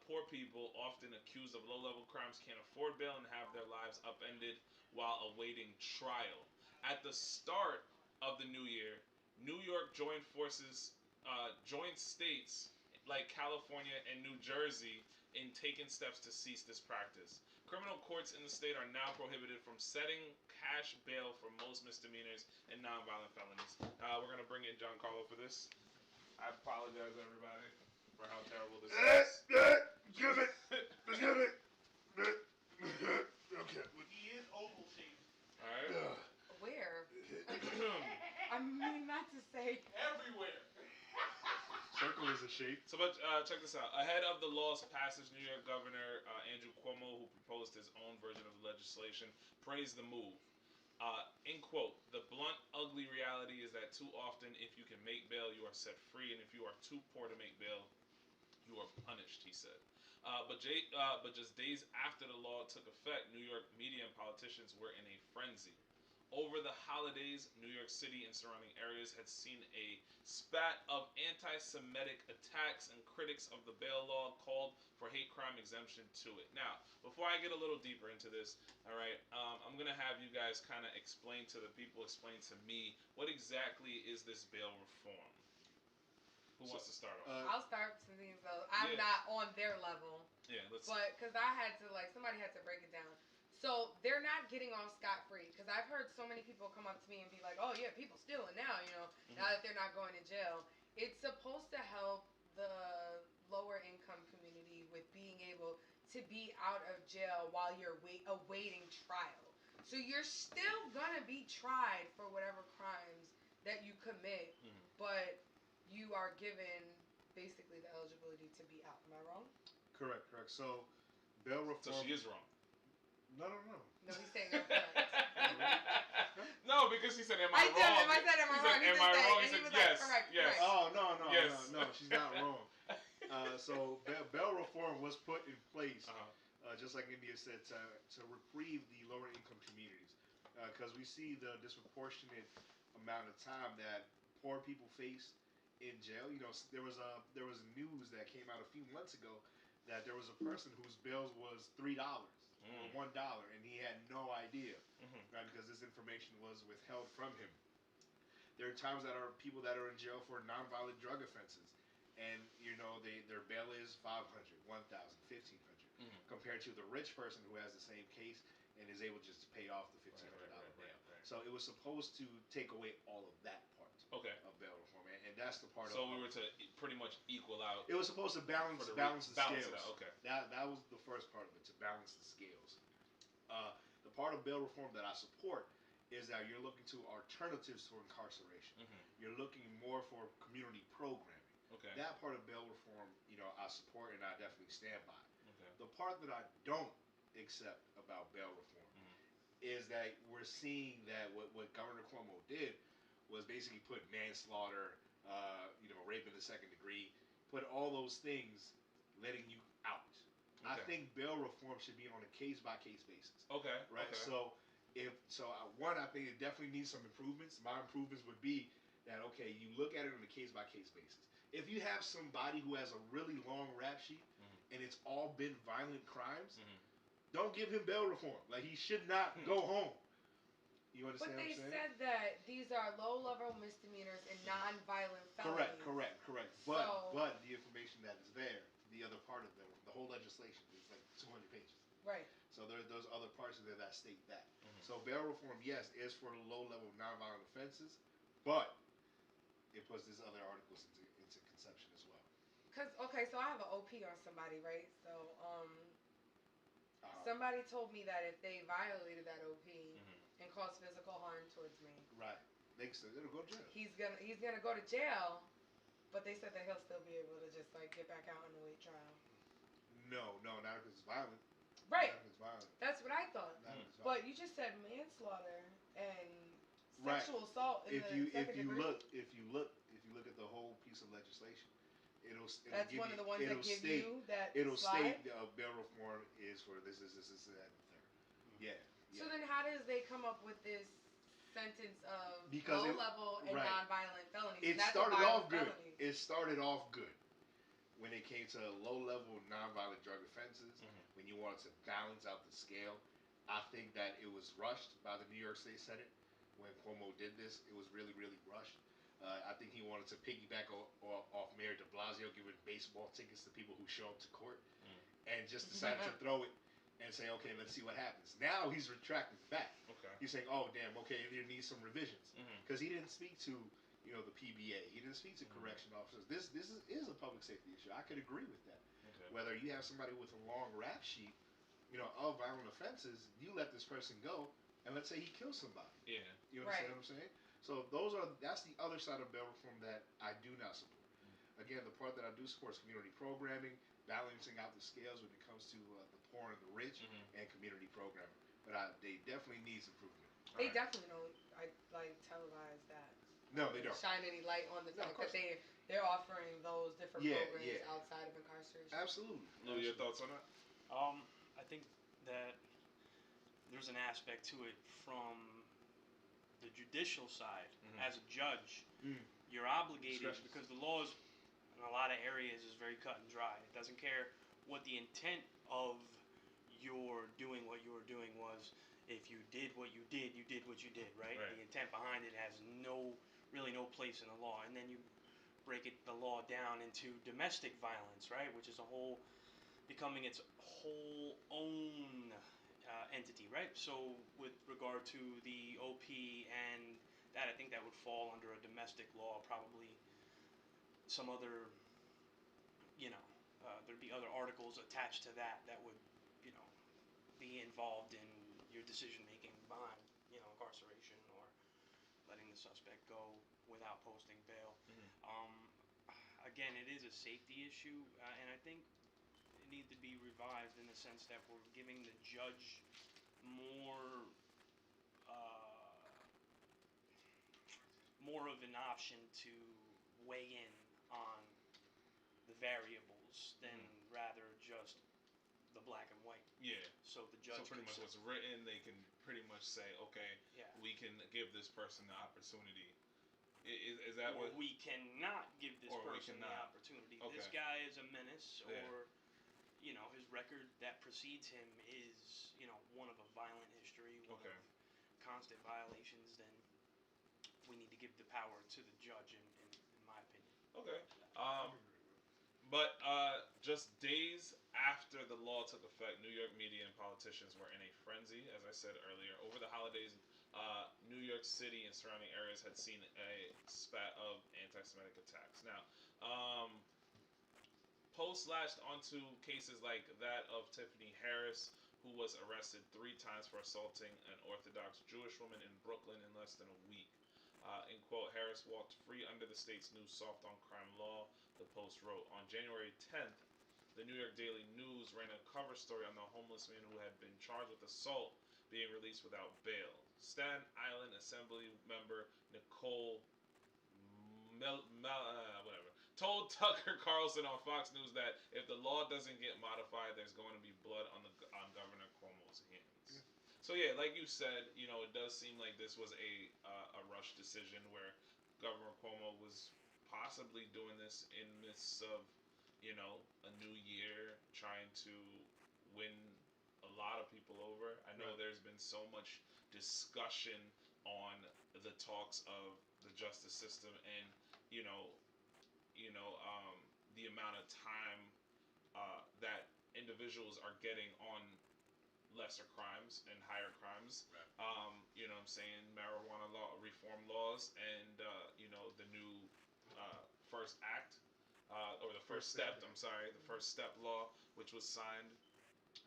poor people, often accused of low-level crimes, can't afford bail and have their lives upended while awaiting trial. At the start of the new year, New York joined states like California and New Jersey in taking steps to cease this practice. Criminal courts in the state are now prohibited from setting cash bail for most misdemeanors and nonviolent felonies. We're going to bring in John Carlo for this. I apologize, everybody, for how terrible this is. Give it. Okay. He is oval shaped. All right. Where? I mean, not to say. Everywhere. Circle is a shape. So, but check this out. Ahead of the law's passage, New York Governor Andrew Cuomo, who proposed his own version of the legislation, praised the move. In quote, "The blunt, ugly reality is that too often, if you can make bail, you are set free, and if you are too poor to make bail, you are punished," he said. But just days after the law took effect, New York media and politicians were in a frenzy. Over the holidays, New York City and surrounding areas had seen a spat of anti-Semitic attacks, and critics of the bail law called for hate crime exemption to it. Now, before I get a little deeper into this, all right, I'm going to have you guys kind of explain to the people, explain to me, what exactly is this bail reform? Who wants to start off? I'll start since I'm not on their level. Yeah, let's. But because I had to somebody had to break it down. So they're not getting off scot-free because I've heard so many people come up to me and be like, "Oh yeah, people stealing now, now that they're not going to jail." It's supposed to help the lower income community with being able to be out of jail while you're awaiting trial. So you're still gonna be tried for whatever crimes that you commit, but you are given basically the eligibility to be out. Am I wrong? Correct. So bail reform. So she is wrong. No. No, he's saying I'm correct. No, because he said, "Am I wrong?" I said, "Am I wrong?" Am I wrong? He said, "Yes." Correct. Oh no, Yes. no, she's not wrong. So bail reform was put in place, just like India said, to reprieve the lower income communities, because we see the disproportionate amount of time that poor people face in jail. There was news that came out a few months ago that there was a person whose bail was $3 or $1, and he had no idea, right? Because this information was withheld from him. There are times that are people that are in jail for nonviolent drug offenses, and their bail is $500, $1,000, $1,500, compared to the rich person who has the same case and is able just to pay off the $1,500 bail. Right. So it was supposed to take away all of that part of bail reform, and that's the part. So we were to pretty much equal out. It was supposed to balance the scales. It out. Okay. That was the first part of it, to balance the scales. The part of bail reform that I support is that you're looking to alternatives to incarceration. You're looking more for community programming. Okay. That part of bail reform, I support and I definitely stand by. Okay. The part that I don't accept about bail reform is that we're seeing that what Governor Cuomo did was basically put manslaughter, rape in the second degree, put all those things letting you out. Okay. I think bail reform should be on a case-by-case basis. Okay. Right? Okay. So, I think it definitely needs some improvements. My improvements would be that, okay, you look at it on a case-by-case basis. If you have somebody who has a really long rap sheet and it's all been violent crimes, don't give him bail reform. Like, he should not go home. You understand what I'm saying? But they said that these are low-level misdemeanors and non-violent felonies. Correct. But the information that is there, the other part of the whole legislation is like 200 pages. Right. So there's other parts of there that state that. So bail reform, yes, is for the low-level non-violent offenses, but it puts these other articles into conception as well. So I have an OP on somebody, right? So somebody told me that if they violated that OP and caused physical harm towards me, right, they'll go to jail. He's gonna go to jail, but they said that he'll still be able to just get back out and await trial. No, not if it's violent. Right. Not if it's violent. That's what I thought. But you just said manslaughter and sexual assault in the second degree. If you look at the whole piece of legislation, that's one of the ones that give you that it'll slide? state bail reform is for this, that, and the third. Yeah. So then how does they come up with this sentence of because low-level and non-violent felonies? It started off good. It started off good when it came to low-level non-violent drug offenses, when you wanted to balance out the scale. I think that it was rushed by the New York State Senate when Cuomo did this. It was really, really rushed. I think he wanted to piggyback off Mayor de Blasio giving baseball tickets to people who show up to court, and just decided to throw it and say, okay, let's see what happens. Now he's retracting back. Okay. He's saying, oh, damn, okay, there needs some revisions. Because he didn't speak to, the PBA. He didn't speak to correction officers. This is a public safety issue. I could agree with that. Okay. Whether you have somebody with a long rap sheet, of violent offenses, you let this person go, and let's say he kills somebody. Yeah. You understand what I'm saying? So that's the other side of bail reform that I do not support. Again, the part that I do support is community programming, balancing out the scales when it comes to the poor and the rich, and community programming. But they definitely need improvement. They definitely don't televise that. No, they don't. Shine any light on the fact that they're offering those different programs outside of incarceration. Absolutely. What are your thoughts on that? I think that there's an aspect to it from the judicial side. As a judge, you're obligated, because the laws in a lot of areas is very cut and dry. It doesn't care what the intent of your doing what you were doing was. If you did what you did, you did what you did, right? The intent behind it has really no place in the law. And then you the law down into domestic violence, right? Which is becoming its whole own entity, right? So with regard to the OP and that, I think that would fall under a domestic law, probably some other, there'd be other articles attached to that would, be involved in your decision making behind, incarceration or letting the suspect go without posting bail. Again, it is a safety issue, and I think it needs to be revised in the sense that we're giving the judge more of an option to weigh in on the variables than rather just the black and white. Yeah. So the judge. So pretty much what's written, they can pretty much say, okay, we can give this person the opportunity. Is that or what? we cannot give this person the opportunity. Okay. This guy is a menace, or his record that precedes him is one of a violent history, one of constant violations. Then we need to give the power to the judge, in my opinion. Okay. But just days after the law took effect, New York media and politicians were in a frenzy, as I said earlier. Over the holidays, New York City and surrounding areas had seen a spat of anti-Semitic attacks. Now, posts latched onto cases like that of Tiffany Harris, who was arrested 3 times for assaulting an Orthodox Jewish woman in Brooklyn in less than a week. In quote, Harris walked free under the state's new soft-on-crime law, the Post wrote. On January 10th, the New York Daily News ran a cover story on the homeless man who had been charged with assault being released without bail. Staten Island Assembly member Nicole told Tucker Carlson on Fox News that if the law doesn't get modified, there's going to be blood on Governor Cuomo's hands. Yeah. So yeah, like you said, it does seem like this was a rush decision where Governor Cuomo was possibly doing this in midst of, a new year, trying to win a lot of people over. I know there's been so much discussion on the talks of the justice system and, the amount of time that individuals are getting on lesser crimes and higher crimes. Right. You know what I'm saying? Marijuana law reform laws and, the new First Act, or the First Step, the First Step law, which was signed,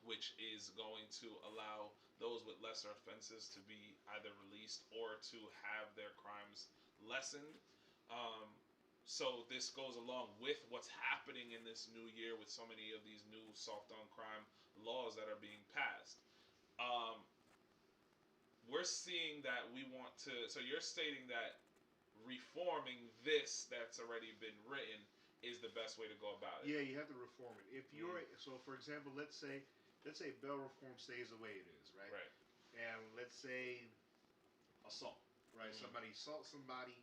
which is going to allow those with lesser offenses to be either released or to have their crimes lessened. So this goes along with what's happening in this new year with so many of these new soft-on-crime laws that are being passed. We're seeing that we want to... So you're stating that reforming this that's already been written is the best way to go about it. Yeah, you have to reform it. If you're... So, for example, let's say bail reform stays the way it is, right? Right. And let's say assault, right? Somebody assaults somebody,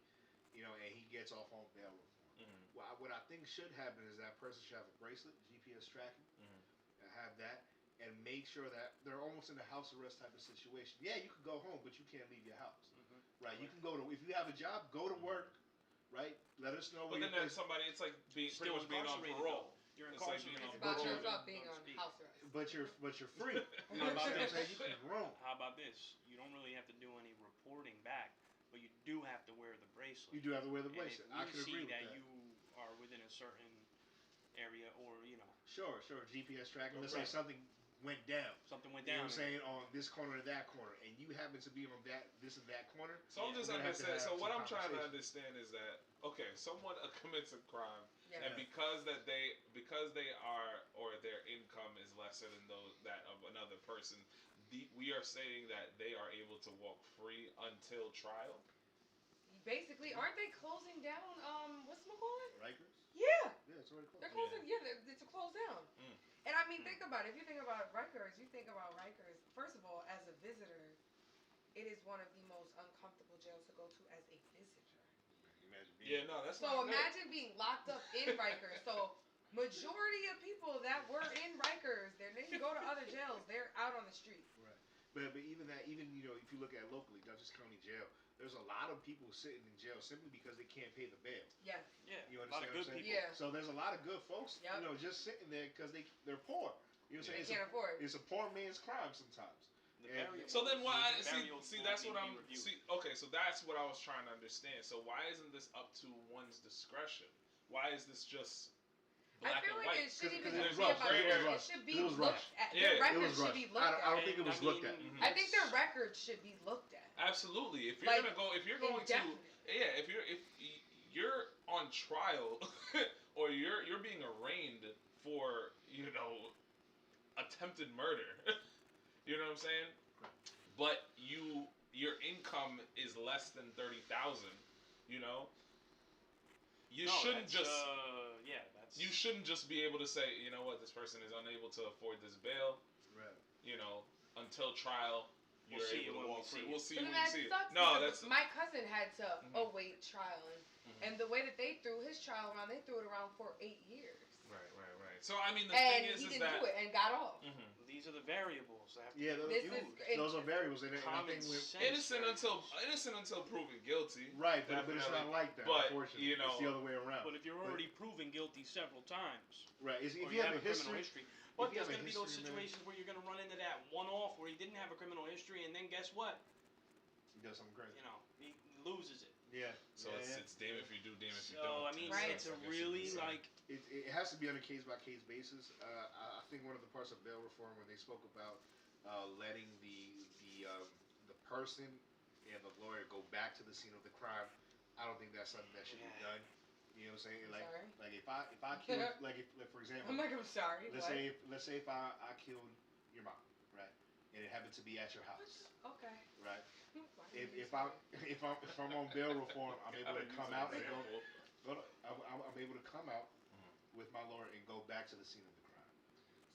and he gets off on bail reform. Well, what I think should happen is that person should have a bracelet, GPS tracking, have that, and make sure that they're almost in a house arrest type of situation. Yeah, you can go home, but you can't leave your house, right? You can go to, if you have a job, go to work, right? Let us know. But then there's somebody, it's like pretty much being on parole. You're incarcerated. It's about being on house arrest. But you're free. You know what I'm saying? You can roam. How about this? You don't really have to do any reporting back, but you do have to wear the bracelet. You do have to wear the bracelet. I can agree with that. You are within a certain area, or Sure. GPS tracking. Let's say something went down. Something went down. down. You know what I'm saying, on this corner to that corner, and you happen to be on this and that corner. So I'm just understanding. So what I'm trying to understand is that someone commits a crime, and because they are, or their income is lesser than that of another person, we are saying that they are able to walk free until trial. Basically, aren't they closing down? What's it called? Rikers. Yeah. Yeah, it's already closed. They're closing. Yeah, it's a close down. And I mean, think about it. If you think about Rikers, first of all, as a visitor, it is one of the most uncomfortable jails to go to as a visitor. That's so imagine being locked up in Rikers. So majority of people that were in Rikers, they didn't go to other jails. They're out on the street. Right. But even that, even if you look at locally, Dutchess County Jail, there's a lot of people sitting in jail simply because they can't pay the bail. Yes. Yeah. You A lot understand of what good I'm saying? people. Yeah. So there's a lot of good folks, just sitting there because they're poor. You know what I'm saying? They can't afford. It's a poor man's crime sometimes. So then why? See, that's what I'm. Okay, so that's what I was trying to understand. So why isn't this up to one's discretion? Why is this just black I feel and like white? it shouldn't even It was be rushed, about right? it. It was It should be It was looked rushed. at. Yeah, Their It records was should rushed. be looked at. I don't think it was looked at. I think their records should be looked at. Absolutely. If you're Like, gonna go, if you're going to, if you're on trial, or you're being arraigned for attempted murder, you know what I'm saying? But your income is less than 30,000. You shouldn't just. You shouldn't just be able to say, you know what, this person is unable to afford this bail. Right. Until trial. We'll see when we see it. We'll see when that we see it. sucks No, because that's my cousin had to await trial, and the way that they threw his trial around, they threw it around for 8 years. Right. So I mean, the thing is he that didn't do it and got off. These are the variables that have to Yeah, be those are variables. And I common think sense. innocent until proven guilty. Right, but it's not like that. But, unfortunately, it's the other way around. But if you're already proven guilty several times, right? If or you have a a criminal history. but there's going to be those situations where you're going to run into that one-off where he didn't have a criminal history, and then guess what? He does something crazy. He loses it. Yeah. So it's damn if you do, damn if you So don't. I mean, it's a really like. It has to be on a case-by-case basis. I think one of the parts of bail reform when they spoke about letting the person and the lawyer go back to the scene of the crime, I don't think that's something that should be done. You know what I'm saying? Like if I kill, like for example, I'm like, I'm sorry. Let's say if I killed your mom, right, and it happened to be at your house. Okay. Right. If I'm on bail reform, I'm able to come out and go. I'm able to come out with my lawyer and go back to the scene of the crime.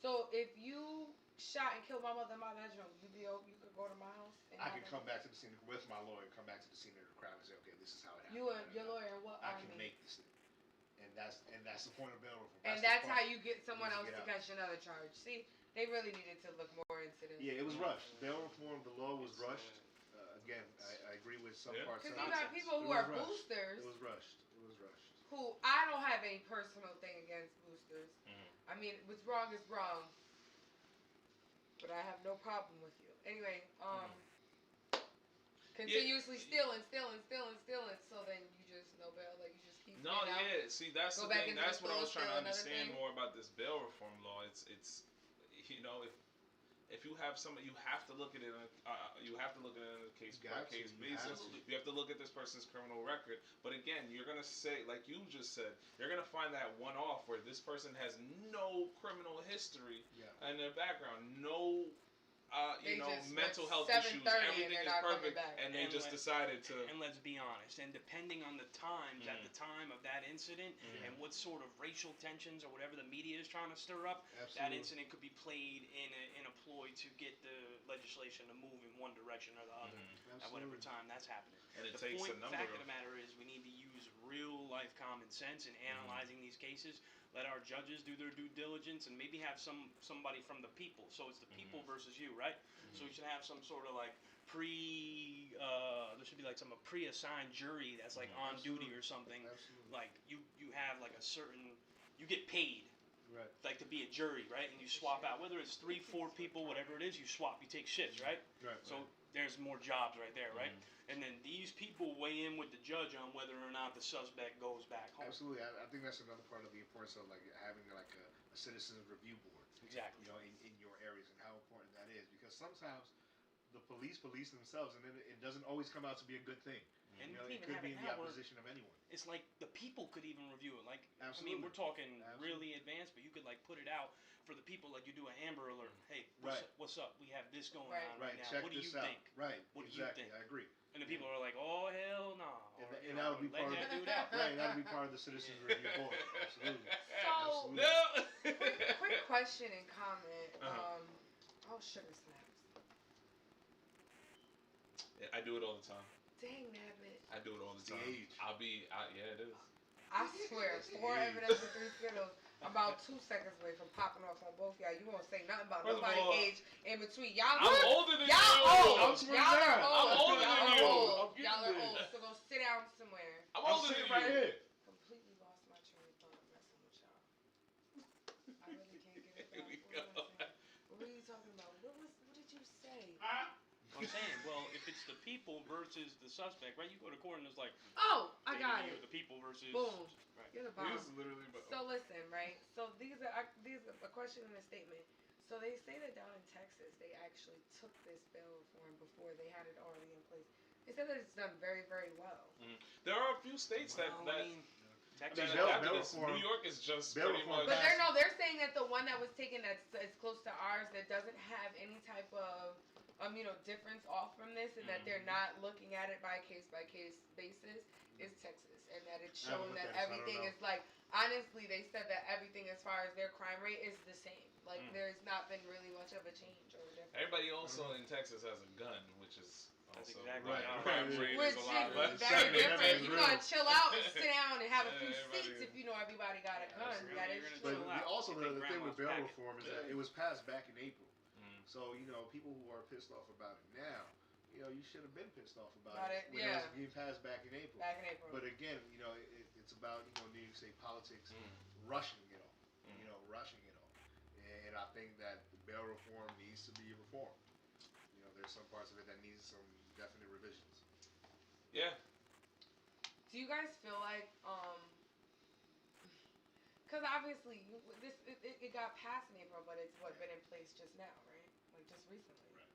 So if you shot and killed my mother in my bedroom, you could go to my house. I can come back to the scene with my lawyer and come back to the scene of the crime and say, okay, this is how it happened. You and your lawyer and what? I can make this thing. And that's the point of bail reform. And that's how you get someone else to catch another charge. See, they really needed to look more into this. Yeah, it was rushed. Bail reform, the law was rushed. Again, I agree with some parts. Because you got people who are boosters. It was rushed. Who I don't have any personal thing against boosters. I mean, what's wrong is wrong. But I have no problem with you. Anyway, continuously stealing, so then you just no bail, like you just keep. See, that's the thing. That's what I was trying to understand more about this bail reform law. It's if you have somebody, you have to look at it. You have to look at it on a case by case basis. You have to look at this person's criminal record. But again, you're gonna say, like you just said, you're gonna find that one off where this person has no criminal history in their background, no. Mental health issues, everything is perfect, and they just decided to. And let's be honest, and depending on the times, at the time of that incident, and what sort of racial tensions or whatever the media is trying to stir up, that incident could be played in a ploy to get the legislation to move in one direction or the other at whatever time that's happening. And the fact of the matter is, we need to use real life common sense in analyzing these cases. Let our judges do their due diligence and maybe have somebody from the people. So it's the people versus you, right? So we should have some sort of like there should be like some pre-assigned jury that's like on duty or something. Like you have like a certain, you get paid. Right. Like to be a jury, right? And you swap out, whether it's 3, 4 people, whatever it is, you swap, you take shifts, right? Right. So there's more jobs right there, right? And then these people weigh in with the judge on whether or not the suspect goes back home. Absolutely. I think that's another part of the importance of like having like a citizens review board. Exactly. In your areas and how important that is, because sometimes the police themselves, and it doesn't always come out to be a good thing. And it could be in the opposition of anyone. It's like the people could even review it. Like, absolutely. I mean, we're talking really advanced, but you could like put it out for the people. Like you do an Amber Alert. Hey, what's up? We have this going on right now. Check what do you this out. think? Right. What do you think? I agree. And the people are like, oh hell no. And that would be part of that would be part of the citizens review board. Absolutely. So quick question and comment. Sugar snaps. Yeah, I do it all the time. Dang, nabbit. I do it all the time. Age. Yeah, it is. I swear, 4 evidence of 3 Skittles. about 2 seconds away from popping off on both y'all. You won't say nothing about First of nobody all, age in between. Y'all I'm older than y'all you. old. I'm Y'all are old. I'm older Y'all than are you. old. I'm Y'all are getting old. there. So go sit down somewhere. I'm I'm older than sitting you. right here. Completely lost my train of thought messing with y'all. I really can't get it Here back. we What go. was I saying? What were you talking about? What did you say? I'm saying, well, if it's the people versus the suspect, right? You go to court and it's like, Oh, I got or it. the people versus. Boom. Right. You're the bomb. This is literally. So listen, right? So these are a question and a statement. So they say that down in Texas, they actually took this bail reform before they had it already in place. They said that it's done very, very well. There are a few states that Texas. adapted this. New York is just pretty much. But they're saying that the one that was taken that's as close to ours that doesn't have any type of difference off from this, and that they're not looking at it by case basis is Texas, and that it's shown that everything is like, honestly, they said that everything as far as their crime rate is the same. Like there's not been really much of a change or a difference. Everybody also in Texas has a gun, which is That's also exactly right. right. Crime rate Which is a lot less. is very different. You're gonna chill out and sit down and have a few seats if you know everybody got a gun. That is But true. also the thing with bail reform is that it was passed back in April. So, people who are pissed off about it now, you should have been pissed off about it when it was being passed back in April. But again, it's about, needing to say politics, rushing it all. Rushing it all. And I think that the bail reform needs to be reformed. There's some parts of it that needs some definite revisions. Yeah. Do you guys feel like, because obviously it got passed in April, but it's been in place just now, right? Like just recently. Right.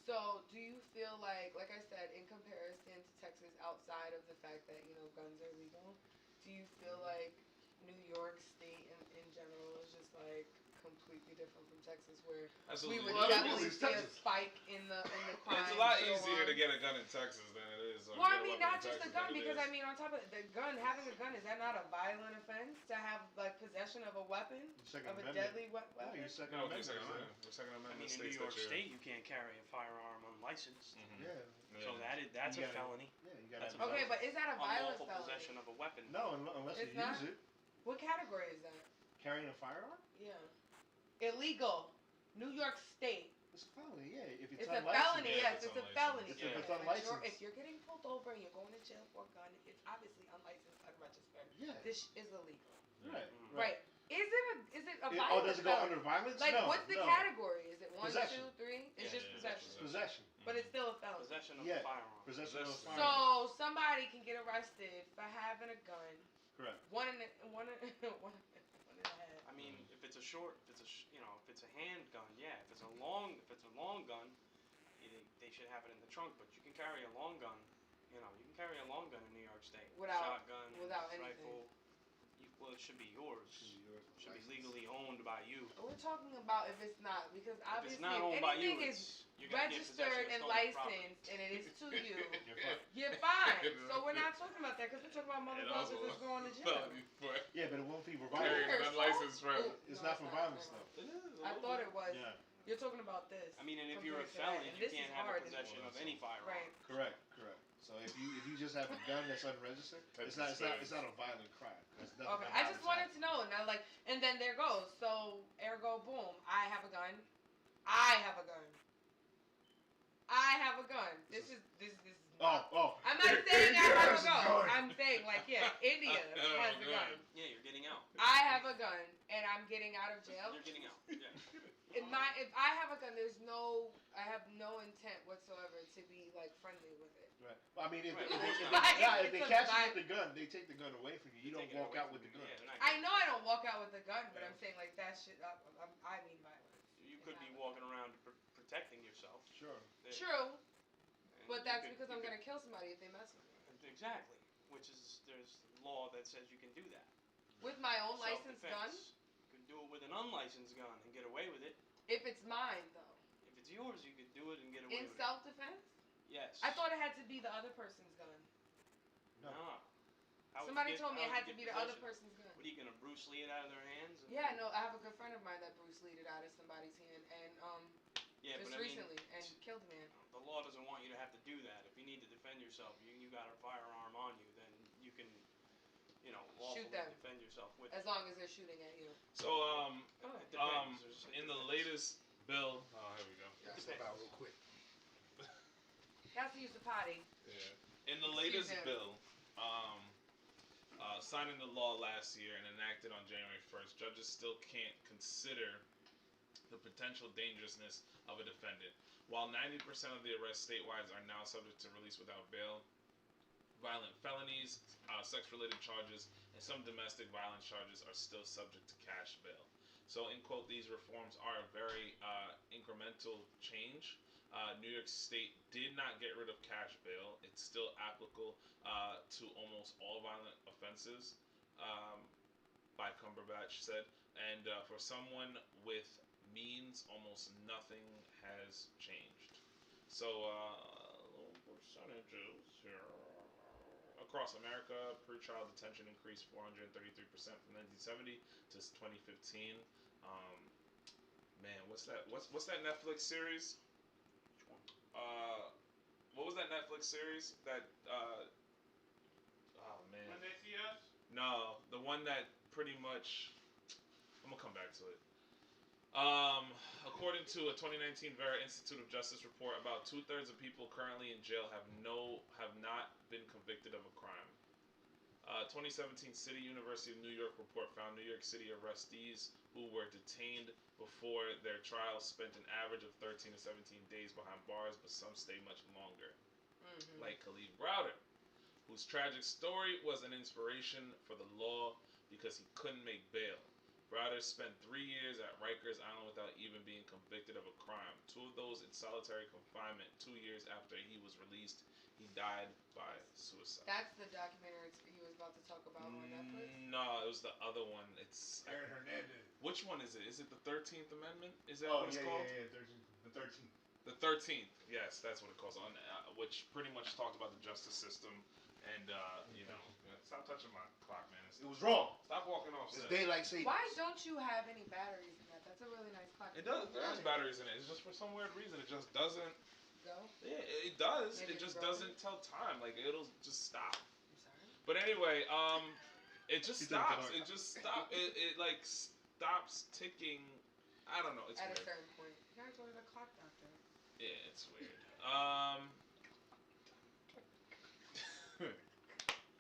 So do you feel like I said, in comparison to Texas, outside of the fact that guns are legal, do you feel like New York State in general is just like completely different from Texas, where we would definitely see a spike in the crime? It's a lot easier to get a gun in Texas than it is. Well, I mean, not just a gun, because I mean, on top of the gun, having a gun, is that not a violent offense to have like possession of a weapon, of a deadly weapon? No, you're Second No, Amendment. Second I Amendment mean, in states New York that State, you can't carry a firearm unlicensed. Yeah. So that's a felony. Yeah, you got to. Okay, but is that a violent Unlawful felony? possession of a weapon. No, unless It's you not? use it. What category is that? Carrying a firearm? Yeah. Illegal. New York State. It's a felony, yeah. If It's it's a felony, Yeah, yes, it's it's a unlicensed. felony. If it's But unlicensed. if you're getting pulled over and you're going to jail for a gun, it's obviously unlicensed, unregistered. Yeah. This is illegal. Right. Right. Is it a violent Oh, does it go felony? under violence? Like, No. what's the no. category? Is it 1, Possession. 2, 3? It's just possession. Possession. But it's still a felony. Possession of Yeah. a firearm. Possession of a So- firearm. So somebody can get arrested for having a gun. Correct. One in the head. I mean, if it's a if it's a handgun, yeah. If it's a long gun, they should have it in the trunk. But you can carry a long gun. You can carry a long gun in New York State. Shotgun, without rifle. It should be yours. It should be legally owned by you. We're talking about if it's not, because If obviously it's not owned by you, anything is you're gonna get possession registered of and stolen property. licensed, and it is to you. You're You're fine. fine. So we're not talking about that, because we're talking about motherfuckers that's going to jail. Yeah, but it won't be for Carrying violence. an unlicensed weapon. It's not for violence, though. It is. I thought it was. Yeah. You're talking about this. I mean, and if you're a compared to that, felon, and you this can't is have hard. possession of any firearm. Right. Correct. So if you just have a gun that's unregistered, it's not a violent crime. Okay, I just wanted to know, and then there goes. So ergo, boom. I have a gun. This is. Oh. I'm not saying I have a gun. I'm saying India has a gun. Yeah, you're getting out. I have a gun, and I'm getting out of jail. You're getting out. Yeah. If I have a gun, I have no intent whatsoever to be friendly with it. Right. Well, I mean, if It's they a catch you vibe. with the gun, they take the gun away from you. You don't walk out with the gun. I know I don't walk out with the gun, but I'm saying that shit. I mean violence. You could be walking around protecting yourself. Sure. True, And but you that's could- because you I'm could- gonna kill somebody if they mess with me. Exactly. Which is there's law that says you can do that. With my own licensed gun, Self-defense. You can do it with an unlicensed gun and get away with it. if it's mine though. If it's yours, you could do it and get away In with self-defense, it. Yes. I thought it had to be the other person's gun. No. How would Somebody you get- told me how it would had you to get be the other possession? person's gun. What are you gonna Bruce Lee it out of their hands? Yeah, no, I have a good friend of mine that Bruce Lee'd it out of somebody's hand, and Yeah, just but I mean, recently, and killed a man. the law doesn't want you to have to do that. If you need to defend yourself, you got a firearm on you, then you can lawfully shoot them. defend yourself with. As long as they're shooting at you. So in the latest bill, here we go. Yeah, step out real quick. He has to use the potty. Yeah. In the latest bill, signed into law last year and enacted on January 1st, judges still can't consider the potential dangerousness of a defendant. While 90% of the arrests statewide are now subject to release without bail, violent felonies, sex-related charges, and some domestic violence charges are still subject to cash bail. So, in quote, these reforms are a very incremental change. New York State did not get rid of cash bail. It's still applicable to almost all violent offenses, by Cumberbatch said. And for someone with means, almost nothing has changed. So, little percentages here. Across America, pretrial detention increased 433% from 1970 to 2015. Man, what's that? What's that Netflix series? What was that Netflix series that? Oh man. When they see us. No, the one that pretty much. I'm gonna come back to it. According to a 2019 Vera Institute of Justice report, about 2/3 of people currently in jail have not been convicted of a crime. 2017 City University of New York report found New York City arrestees who were detained before their trial spent an average of 13 to 17 days behind bars, but some stay much longer. Mm-hmm. Like Khalid Browder, whose tragic story was an inspiration for the law because he couldn't make bail. Browder spent 3 years at Rikers Island without even being convicted of a crime. 2 of those in solitary confinement. 2 years after he was released, he died by suicide. That's the documentary he was about to talk about on Netflix? No, it was the other one. It's Aaron Hernandez. Which one is it? Is it the 13th Amendment? Is that what it's called? Yeah, the 13th. The 13th. Yes, that's what it calls on. Which pretty much talked about the justice system and stop touching my clock, man. It was wrong. Stop walking off. It's daylight savings. Why don't you have any batteries in that? That's a really nice clock. It does. There is batteries in it. It's just for some weird reason it just doesn't go. Yeah, it does. Maybe it just broken. doesn't tell time. Like it'll just stop. I'm sorry. But anyway, it just stops. It just stops. It like stops ticking. I don't know. It's at weird. a certain point. You gotta go to the clock doctor. Yeah, it's weird.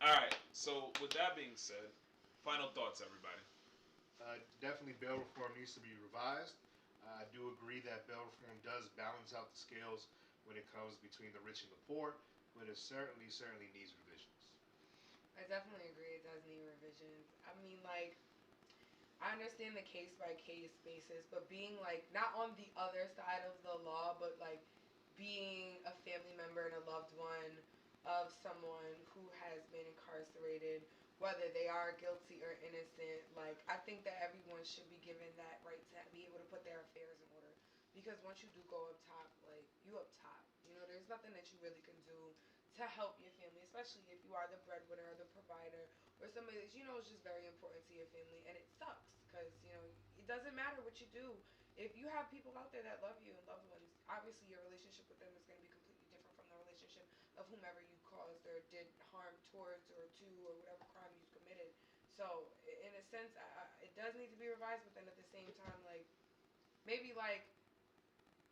All right. So with that being said, final thoughts, everybody. Definitely, bail reform needs to be revised. I do agree that bail reform does balance out the scales when it comes between the rich and the poor, but it certainly needs revisions. I definitely agree it does need revisions. I mean, like, I understand the case-by-case basis, but being, like, not on the other side of the law, but, like, being a family member and a loved one of someone who has been incarcerated, whether they are guilty or innocent, like, I think that everyone should be given that right to be able to put their affairs in order. Because once you do go up top, like, you up top. You know, there's nothing that you really can do to help your family, especially if you are the breadwinner or the provider or somebody that you know is just very important to your family. And it sucks because, you know, it doesn't matter what you do. If you have people out there that love you and loved ones, obviously your relationship with them is going to be completely different from the relationship of whomever you caused or did harm towards or to or whatever crime you committed. So, in a sense, it does need to be revised, but then at the same time, like, maybe, like,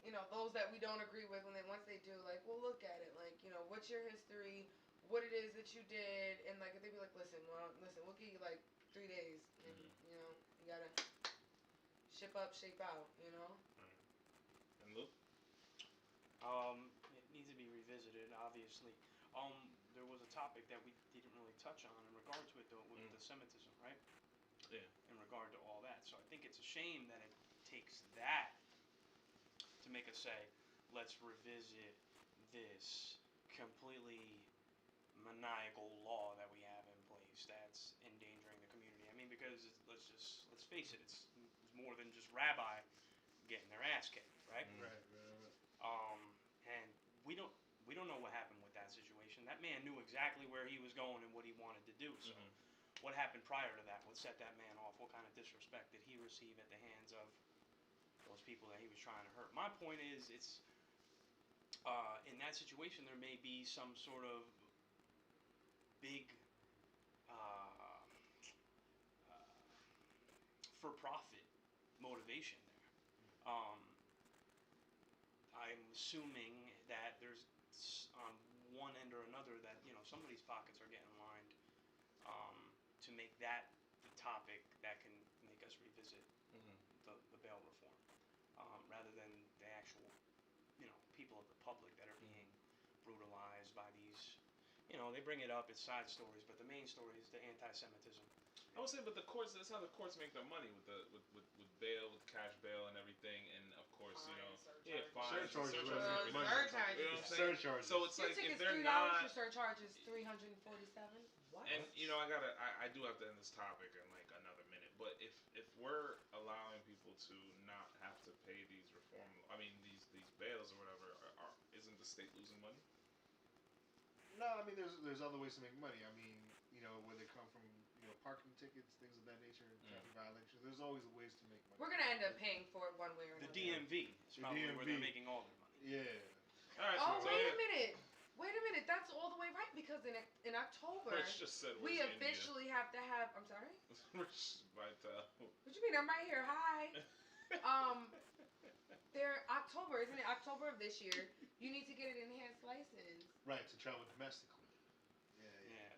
you know, those that we don't agree with, once they do, like, we'll look at it, like, you know, what's your history, what it is that you did, and, like, if they be like, listen, we'll give you, like, 3 days, and, you know, you gotta ship up, shape out, you know? And Luke? It needs to be revisited, obviously. There was a topic that we didn't really touch on in regard to it, though, with the Semitism, right? Yeah. In regard to all that. So I think it's a shame that it takes that to make us say, let's revisit this completely maniacal law that we have in place that's endangering the community. I mean, because let's face it, it's more than just rabbi getting their ass kicked, right? Right. And we don't know what happened with that situation. That man knew exactly where he was going and what he wanted to do. So what happened prior to that? What set that man off? What kind of disrespect did he receive at the hands of those people that he was trying to hurt? My point is, it's in that situation there may be some sort of big for-profit motivation there. I'm assuming that there's on one end or another that some of these pockets are getting lined to make that the topic that can make us revisit the bail reform, rather than the actual people of the public that are being brutalized by these. They bring it up as side stories, but the main story is the anti-Semitism. I would say, but the courts, that's how the courts make their money with bail, with cash bail and everything, and of course, fines, surcharges. So it's like if they're $3, not, your surcharge is $347. What? and I do have to end this topic in like another minute, but if we're allowing people to not have to pay these these bails or whatever, isn't the state losing money? No, I mean there's other ways to make money. I mean, where they come from, parking tickets, things of that nature, traffic violations. There's always ways to make money. We're gonna end up paying for it one way or The another. DMV is probably where they're making all their money. Yeah. All right. Wait a minute. That's all the way right, because in October Rich just said we officially have to have. I'm sorry. Rich Vital. What you mean? I'm right here. Hi. They're October, isn't it? October of this year. You need to get an enhanced license. Right, to travel domestically.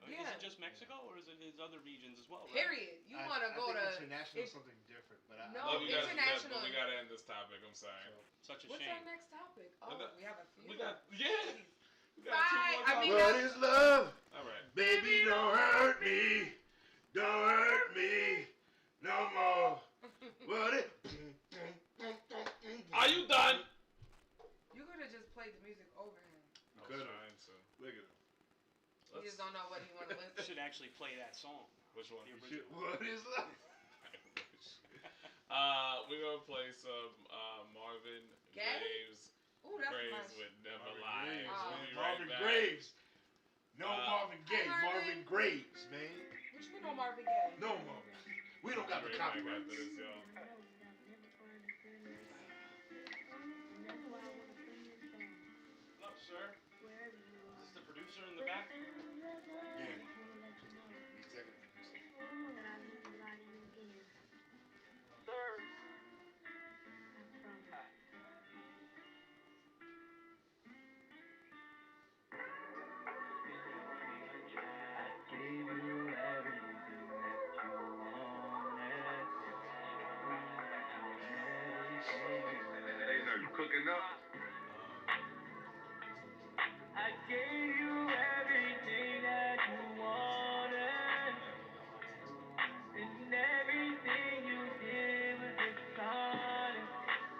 Yeah. Is it just Mexico, or is it other regions as well? Period. Right? You want to go to international is something different, but international. We gotta end this topic. I'm sorry. Such a What's shame. our next topic? Oh, we have a few. We got We got Bye. 2 more What is love? All right. Baby, don't hurt me. Don't hurt me no more. What it? Are you done? You could have just played the music over him. I was trying to. Look at him. You just don't know what he want to listen to. Should actually play that song. Which one? The original. What is love? We're gonna play some Marvin Gaye. Ooh, that's Graves nice. with Never Lie. Marvin Graves. No Marvin Gaye. Marvin Marvin. Graves, man. What you mean no Marvin Gaye? No Marvin. We don't got the copyright. After this, y'all. What up, sir? Is this the producer in the back? Yeah. Executive producer. Sir. Hey, now you cooking up? I gave you everything that you wanted, and everything you did was dishonest.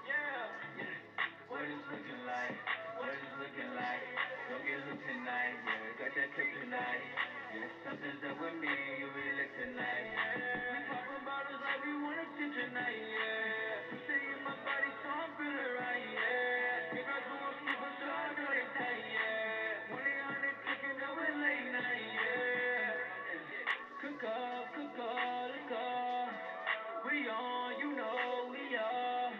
Yeah. What it's looking like? What it's looking like? Don't get hooked tonight. Yeah, got that trip tonight. Yeah, something's up with me. You be lit tonight. We popping bottles like we wanna chip tonight. Yeah, you say in my body, so I'm feeling right. Yeah, if I go on super, so I know they tight. Yeah, when they on it, cooking up at late night. Yeah, cook up, let's go. We on, you know we are.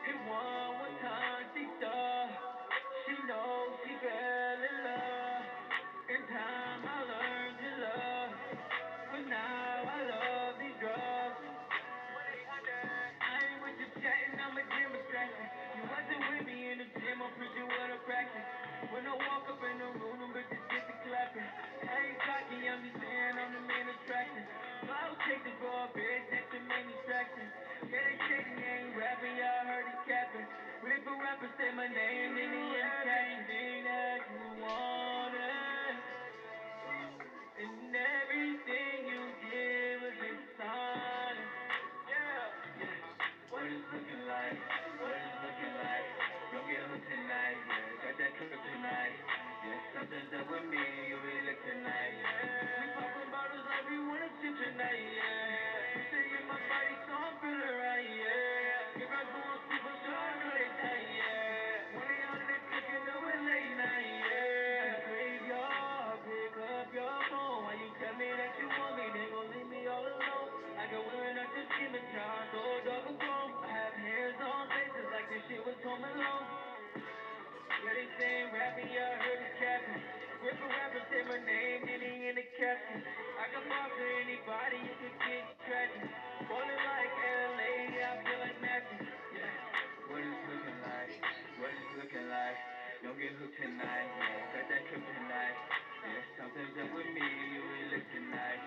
Hit one time, she saw. She knows she fell in love. In time I learned to love, but now I love these drugs. I ain't with the chatting, I'm a gym distraction. You wasn't with me in the gym, I'm preaching what I practice. When I walk up in the room, them bitches get to clapping. I ain't cocky, I'm just saying I'm the main attraction. So I was taking for a bitch, that's the main distraction. Yeah, they say he ain't rapping, y'all heard he capping. But if a rapper say my name, then he ain't everything that you wanted. And everything you did was dishonest. Yeah. What it's looking like? What it's looking like? Don't get hooked tonight. Yeah, got that trip tonight. Yeah, something's up with me. You be lit tonight. Yeah, we popping bottles like we wanna chip tonight. Yeah, you say in my body, so I'm feeling right. Yeah, if I go on super, so I know they tight. Yeah, when they on it, cooking up at late night. Yeah, in the graveyard, pick up your phone. Why you tell me that you want me, then gon' leave me all alone? I got women out just giving time, so dog a bone. I have hands on faces like this shit was Home Alone. Yeah, they saying rapping, yeah, I heard it's capping. If a rapper say my name, then he in the captain. I can fall to anybody, you could get tragic. Falling like LA, I feel like nothing. Yeah. What it's looking like, what it's looking like. Don't get hooked tonight, yeah. Got that kryptonite. Yeah, something's up with me, you will look tonight.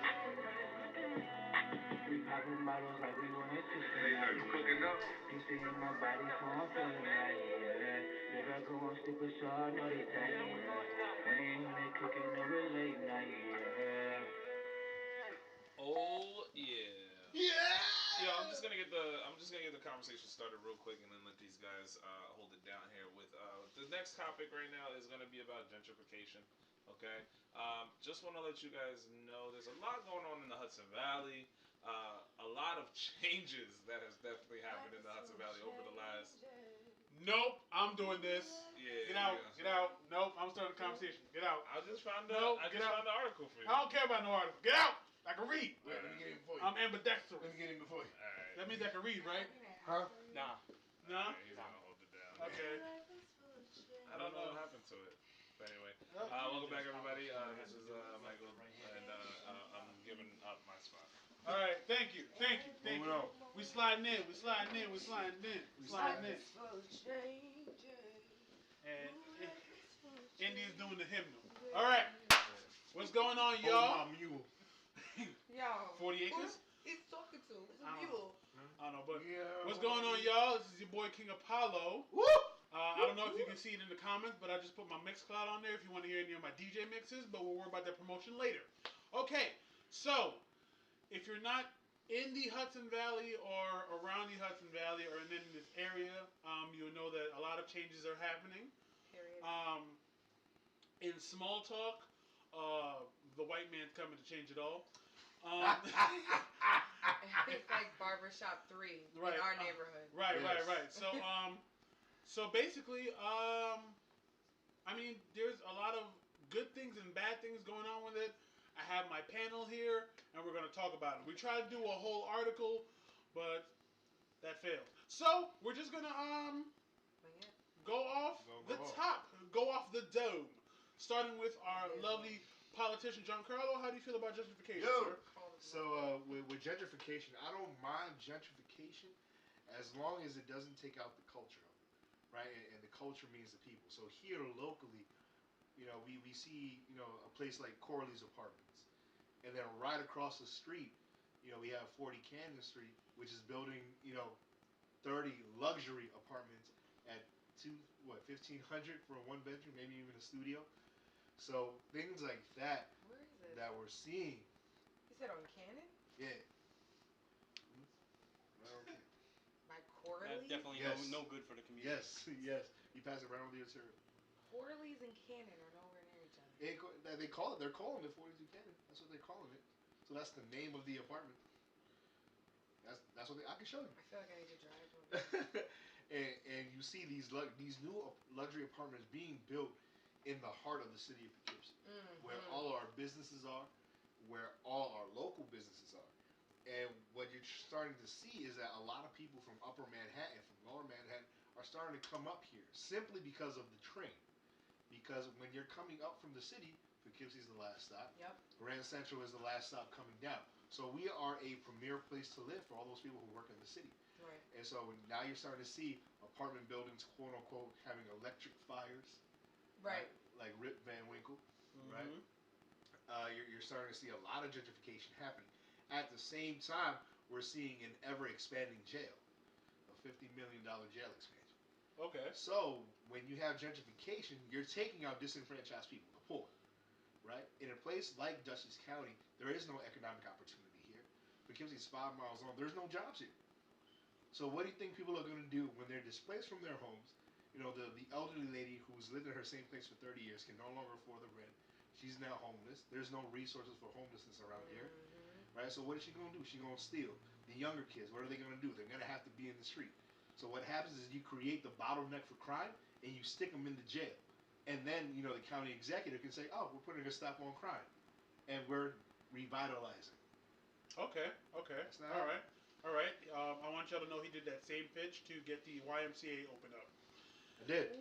We popping bottles like we wanted to tonight. You cooking up? You see in my body, so I'm feeling right, yeah. If I go on stupid, so I know they tight, yeah. When they on they cooking over late night, yeah. Oh yeah. Yeah. Yo, I'm just gonna get the conversation started real quick, and then let these guys hold it down here. With the next topic right now is gonna be about gentrification. Okay. Just want to let you guys know there's a lot going on in the Hudson Valley. A lot of changes that has definitely happened in the Hudson Valley over the last. Nope, I'm doing this. Yeah. Get out, get out. Nope, I'm starting the conversation. Get out. I just found Nope, I just found the article for you. I don't care about no article. Get out. I can read. Wait, let me get in before you. I'm ambidextrous. Let me get in before you. Alright. That means I can read, right? Huh? Nah. No? He's gonna hold it down. Okay. I don't know what happened to it. But anyway, welcome back everybody. This is Michael, and I'm giving up my spot. All right, thank you. Moving on. We sliding in. And India's doing the hymnal. All right, what's going on, y'all? Hold my mule. Yo. 40 acres? He's talking to. It's a I don't mule. I don't know, but Yeah. what's going on, y'all? This is your boy King Apollo. Woo! I don't know if you can see it in the comments, but I just put my Mixcloud on there if you want to hear any of my DJ mixes, but we'll worry about that promotion later. Okay, so if you're not in the Hudson Valley or around the Hudson Valley or in this area, you'll know that a lot of changes are happening. Period. In small talk, the white man's coming to change it all. It's like Barbershop 3 Right, in our neighborhood. Right. Yes. So basically, I mean, there's a lot of good things and bad things going on with it. I have my panel here, and we're going to talk about it. We tried to do a whole article, but that failed. So we're just going to go off the top, go off the dome, starting with our lovely politician, Giancarlo. How do you feel about gentrification, sir? So with gentrification, I don't mind gentrification as long as it doesn't take out the culture of it, right? And the culture means the people. So here locally, we see, a place like Corley's Apartments. And then right across the street, we have 40 Camden Street, which is building, 30 luxury apartments at $1,500 for a one bedroom, maybe even a studio. So things like that Where is it? that we're seeing. You said on Cannon? Yeah. Okay. By Corley? Definitely Yes. no good for the community. Yes. You pass it around with your turn. Corley's and Cannon are nowhere near each other. They're calling it 42 Cannon. That's what they're calling it. So that's the name of the apartment. That's what I can show you. I feel like I need to drive one. and you see these new luxury apartments being built in the heart of the city of Poughkeepsie, where all our businesses are, where all our local businesses are. And what you're starting to see is that a lot of people from Upper Manhattan, from Lower Manhattan, are starting to come up here simply because of the train. Because when you're coming up from the city, Poughkeepsie is the last stop. Yep. Grand Central is the last stop coming down. So we are a premier place to live for all those people who work in the city. Right. And so now you're starting to see apartment buildings, quote unquote, having electric fires. Right. Like Rip Van Winkle, right? You're starting to see a lot of gentrification happening. At the same time, we're seeing an ever-expanding jail, a $50 million jail expansion. Okay. So when you have gentrification, you're taking out disenfranchised people, the poor, right? In a place like Dutchess County, there is no economic opportunity here. Poughkeepsie's 5 miles long. There's no jobs here. So what do you think people are going to do when they're displaced from their homes? The elderly lady who's lived in her same place for 30 years can no longer afford the rent. She's now homeless. There's no resources for homelessness around here, right? So what is she going to do? She's going to steal. The younger kids, what are they going to do? They're going to have to be in the street. So what happens is you create the bottleneck for crime and you stick them into jail. And then, the county executive can say, oh, we're putting a stop on crime. And we're revitalizing. Okay. All right. I want y'all to know he did that same pitch to get the YMCA opened up. I did.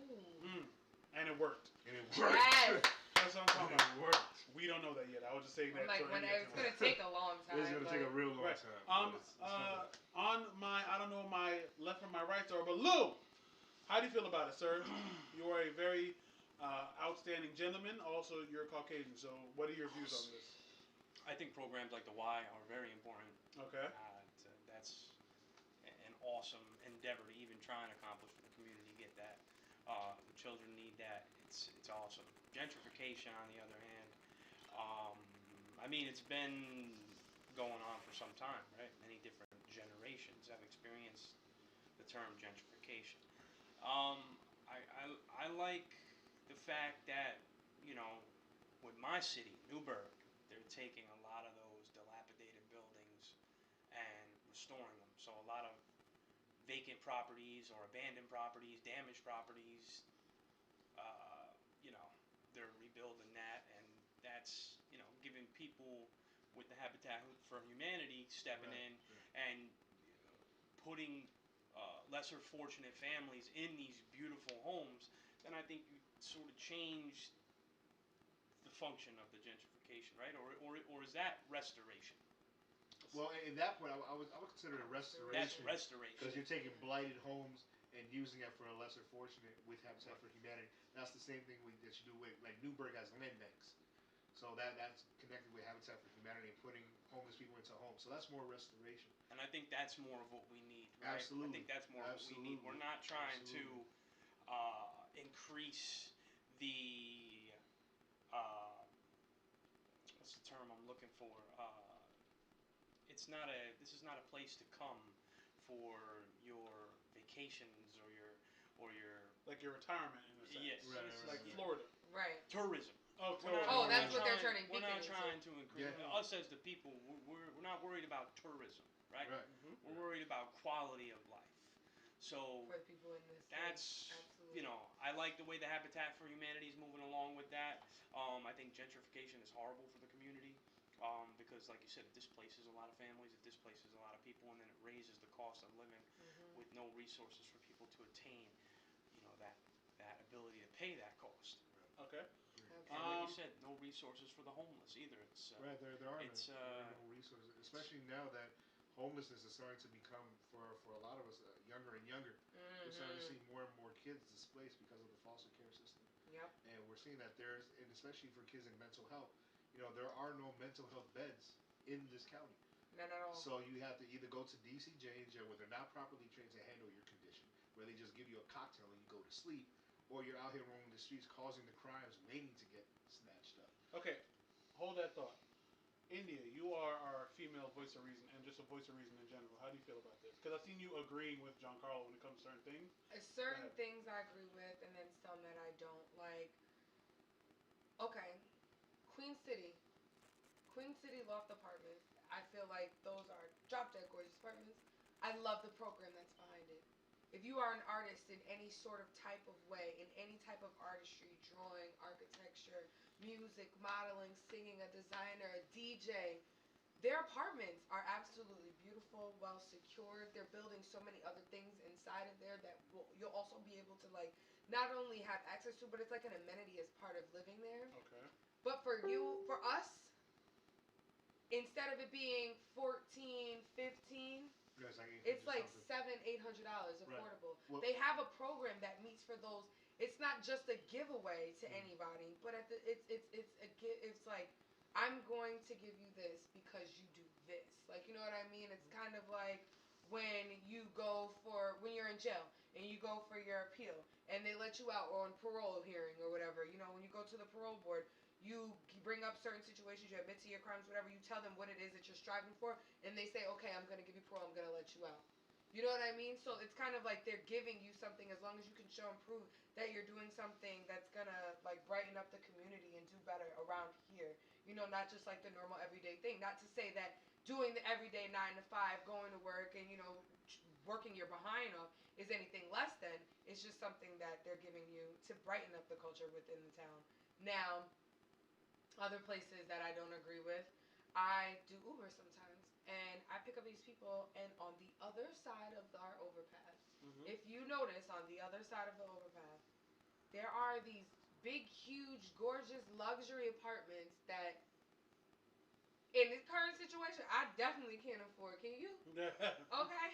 And it worked. And it worked. Yes. That's what I'm talking about. It worked. We don't know that yet. I was just saying that. Like when it's gonna take a long time. It's gonna take a real long time. On my, I don't know my left and my right are, but Lou, how do you feel about it, sir? You are a very outstanding gentleman. Also, you're Caucasian. So, what are your views on this? I think programs like the Y are very important. Okay. That's an awesome endeavor to even try and accomplish for the community. Get that. The children need that. It's awesome. Gentrification, on the other hand, I mean, it's been going on for some time, right? Many different generations have experienced the term gentrification. I like the fact that, you know, with my city, Newburgh, they're taking a lot of those dilapidated buildings and restoring them. So a lot of vacant properties or abandoned properties, damaged properties, you know, they're rebuilding that, and that's, you know, giving people with the Habitat for Humanity stepping in and putting lesser fortunate families in these beautiful homes. Then I think you sort of change the function of the gentrification, right? Or is that restoration? Well, in that point, I would consider it restoration. That's restoration. Because you're taking blighted homes and using it for a lesser fortunate with Habitat for Humanity. That's the same thing that you do with, like, Newburgh has land banks. So that's connected with Habitat for Humanity and putting homeless people into homes. So that's more restoration. And I think that's more of what we need, right? Absolutely. I think that's more of what we need. We're not trying to increase the what's the term I'm looking for? This is not a place to come for your vacations or your like your retirement in a sense. Yes, like Florida. Right. Tourism. That's what they're turning We're not into. trying to increase. Us as the people, we're not worried about tourism, right? We're worried about quality of life. So for the people in this. That's Absolutely. you know, I like the way the Habitat for Humanity is moving along with that. I think gentrification is horrible for the community. Because, like you said, it displaces a lot of families, it displaces a lot of people, and then it raises the cost of living with no resources for people to attain, you know, that ability to pay that cost. Okay. And like you said, no resources for the homeless either. It's right, there are no resources, especially now that homelessness is starting to become, for a lot of us, younger and younger. We're starting to see more and more kids displaced because of the foster care system. Yep. And we're seeing that and especially for kids in mental health, you know, there are no mental health beds in this county. None at all. So you have to either go to DCJ and jail where they're not properly trained to handle your condition, where they just give you a cocktail and you go to sleep, or you're out here roaming the streets causing the crimes, waiting to get snatched up. Okay, hold that thought. India, you are our female voice of reason, and just a voice of reason in general. How do you feel about this? Because I've seen you agreeing with Giancarlo when it comes to certain things. Certain things I agree with, and then some that I don't. Like, okay, Queen City loft apartments. I feel like those are drop dead gorgeous apartments. I love the program that's behind it. If you are an artist in any sort of type of way, in any type of artistry, drawing, architecture, music, modeling, singing, a designer, a DJ, their apartments are absolutely beautiful, well secured. They're building so many other things inside of there that you'll also be able to, like, not only have access to, but it's like an amenity as part of living there. Okay. But for us, instead of it being $14, $15, it's like $700-$800 affordable. Right. Well, they have a program that meets for those. It's not just a giveaway to anybody, but it's like, I'm going to give you this because you do this. Like, you know what I mean? It's kind of like when you're in jail and you go for your appeal and they let you out on parole hearing or whatever. You know, when you go to the parole board, you bring up certain situations, you admit to your crimes, whatever, you tell them what it is that you're striving for, and they say, okay, I'm going to give you parole, I'm going to let you out. You know what I mean? So it's kind of like they're giving you something as long as you can show and prove that you're doing something that's going to, like, brighten up the community and do better around here. You know, not just like the normal everyday thing. Not to say that doing the everyday 9 to 5, going to work and, you know, working your behind off is anything less than. It's just something that they're giving you to brighten up the culture within the town. Now, other places that I don't agree with, I do Uber sometimes, and I pick up these people, and on the other side of our overpass, if you notice, on the other side of the overpass, there are these big, huge, gorgeous luxury apartments that in this current situation, I definitely can't afford. Can you? Okay.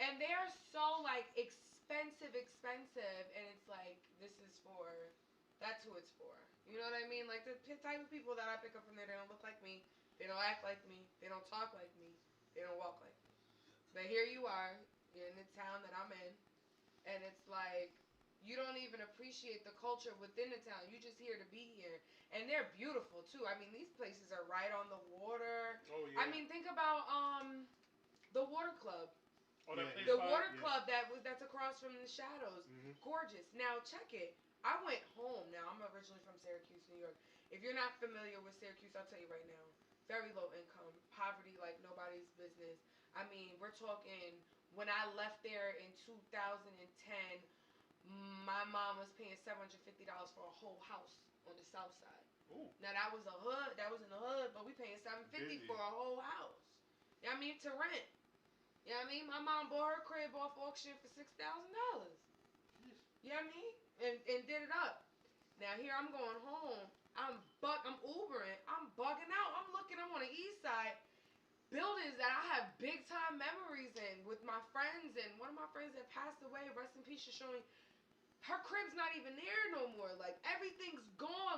And they are so like expensive, and it's like that's who it's for. You know what I mean? Like the type of people that I pick up from there, they don't look like me, they don't act like me, they don't talk like me, they don't walk like me. But here you are, you're in the town that I'm in, and it's like you don't even appreciate the culture within the town. You just here to be here. And they're beautiful too. I mean, these places are right on the water. Oh yeah. I mean, think about the Water Club. Oh, the Water Club that's across from the Shadows. Mm-hmm. Gorgeous. Now check it. I went home. Now I'm originally from Syracuse, New York. If you're not familiar with Syracuse, I'll tell you right now. Very low income, poverty like nobody's business. I mean, we're talking when I left there in 2010, my mom was paying $750 for a whole house on the south side. Ooh. Now that was a hood, that was in the hood, but we paying $750 for a whole house. You know what I mean? To rent. You know what I mean? My mom bought her crib off auction for $6,000. You know what I mean? And did it up. Now here I'm going home. I'm Ubering. I'm bugging out. I'm on the east side. Buildings that I have big time memories in with my friends, and one of my friends that passed away, rest in peace, is showing her crib's not even there no more. Like everything's gone.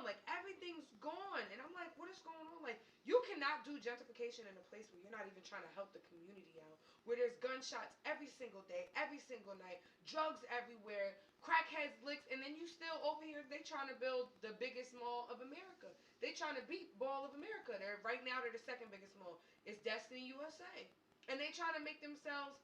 And I'm like, what is going on? Like, you cannot do gentrification in a place where you're not even trying to help the community out. Where there's gunshots every single day, every single night, drugs everywhere, crackheads, licks, and then you still over here, they trying to build the biggest mall of America. They trying to beat Mall of America. They're the second biggest mall. It's Destiny USA. And they trying to make themselves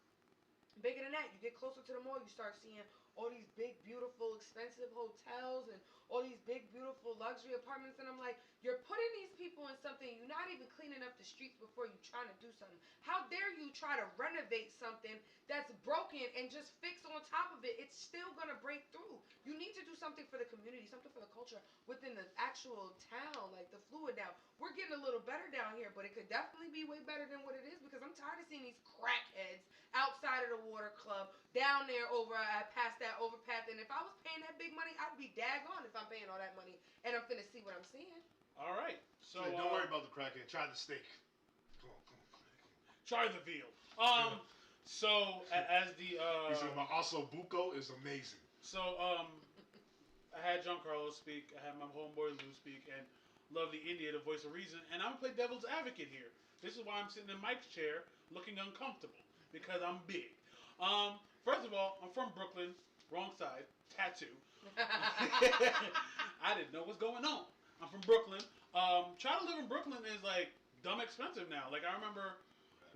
bigger than that. You get closer to the mall, you start seeing all these big, beautiful, expensive hotels and all these big, beautiful luxury apartments. And I'm like, you're putting these people in something, you're not even cleaning up the streets before you're trying to do something. How dare you try to renovate something that's broken and just fix on top of it? It's still going to break through. You need to do something for the community, something for the culture within the actual town, like the fluid now. We're getting a little better down here, but it could definitely be way better than what it is, because I'm tired of seeing these crackheads outside of the Water Club, down there past that overpath. And if I was paying that big money, I'd be daggone if I'm paying all that money and I'm finna see what I'm seeing. All right. So don't worry about the crackhead. Try the steak. Come on. Try the veal. So as the he said my osso buco is amazing. So I had Giancarlo speak. I had my homeboy Lou speak, and Lovely India, the voice of reason. And I'm gonna play devil's advocate here. This is why I'm sitting in Mike's chair, looking uncomfortable, because I'm big. First of all, I'm from Brooklyn. Wrong side. Tattoo. I didn't know what's going on. I'm from Brooklyn. Trying to live in Brooklyn is like dumb expensive now. Like I remember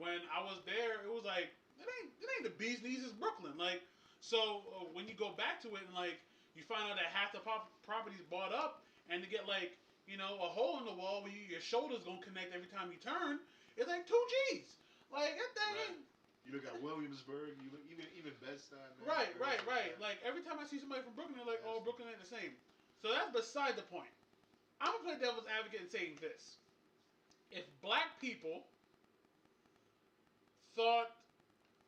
when I was there, it was like it ain't the bee's knees, it's Brooklyn. Like so when you go back to it and like you find out that half the property's bought up, and to get like a hole in the wall where your shoulders gonna connect every time you turn, it's like 2 G's. Like that thing. Right. You look at Williamsburg, you look even Bed-Stuy. Right. Like every time I see somebody from Brooklyn, they're like, "Oh, Brooklyn ain't the same." So that's beside the point. I'm gonna play devil's advocate and saying this: if black people thought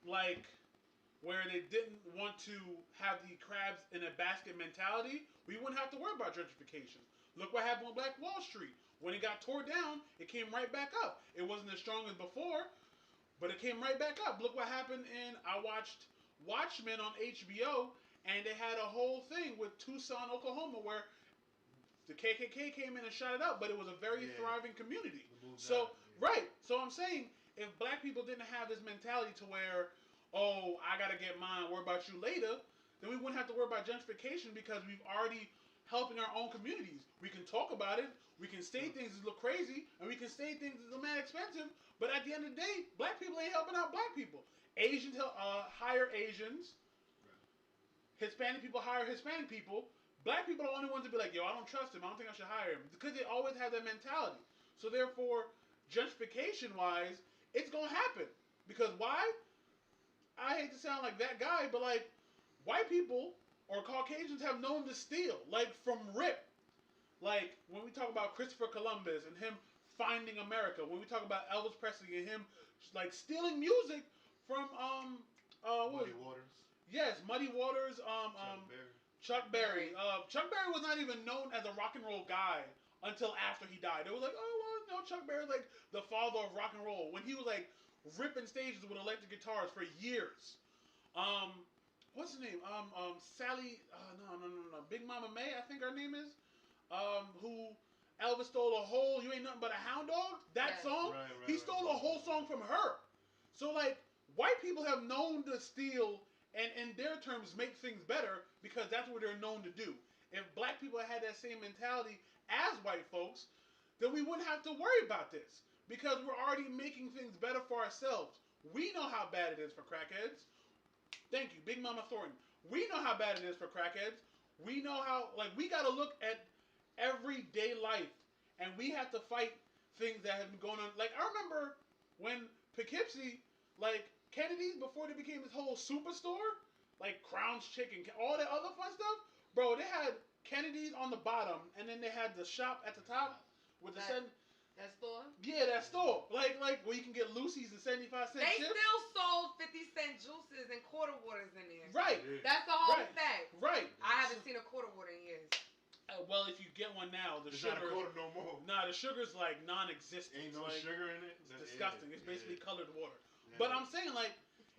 like where they didn't want to have the crabs in a basket mentality, we wouldn't have to worry about gentrification. Look what happened with Black Wall Street. When it got tore down, it came right back up. It wasn't as strong as before, but it came right back up. Look what happened I watched Watchmen on HBO, and they had a whole thing with Tucson, Oklahoma, where the KKK came in and shot it up, but it was a very thriving community. So I'm saying, if black people didn't have this mentality to where, oh, I got to get mine, worry about you later, then we wouldn't have to worry about gentrification, because we've already helping our own communities. We can talk about it, we can say things that look crazy, and we can say things that are mad expensive, but at the end of the day, black people ain't helping out black people. Asians hire Asians. Hispanic people hire Hispanic people. Black people are the only ones to be like, yo, I don't trust him, I don't think I should hire him. Because they always have that mentality. So therefore, gentrification-wise, it's going to happen. Because why? I hate to sound like that guy, but like, white people or Caucasians have known to steal. Like, from rip. Like, when we talk about Christopher Columbus and him finding America, when we talk about Elvis Presley and him, like, stealing music from, Muddy Waters. Yes, Muddy Waters, Chuck Berry. Chuck Berry was not even known as a rock and roll guy until after he died. They were like, oh, well, no, Chuck Berry's like the father of rock and roll. When he was like ripping stages with electric guitars for years. What's his name? Sally, no. Big Mama May, I think her name is. Who Elvis stole a whole You Ain't Nothing But a Hound Dog? That song? He stole a whole song from her. So, like, white people have known to steal and, in their terms, make things better because that's what they're known to do. If black people had that same mentality as white folks, then we wouldn't have to worry about this because we're already making things better for ourselves. We know how bad it is for crackheads. Thank you, Big Mama Thornton. We know how bad it is for crackheads. We know how, like, we got to look at everyday life, and we have to fight things that have been going on. Like, I remember when Poughkeepsie, like, Kennedy's, before they became this whole superstore, like Crown's Chicken, all that other fun stuff, bro, they had Kennedy's on the bottom, and then they had the shop at the top with the That store? Yeah, that store. Like where you can get Lucy's and 75-cent They chips. still sold 50-cent juices and quarter waters in there. Right. That's the whole fact. Right. I haven't seen a quarter water in years. Well, if you get one now, the sugar. Not a quarter no more. Nah, the sugar's like non-existent. Ain't no sugar in it. It's disgusting. It's basically colored water. Yeah. But I'm saying, like,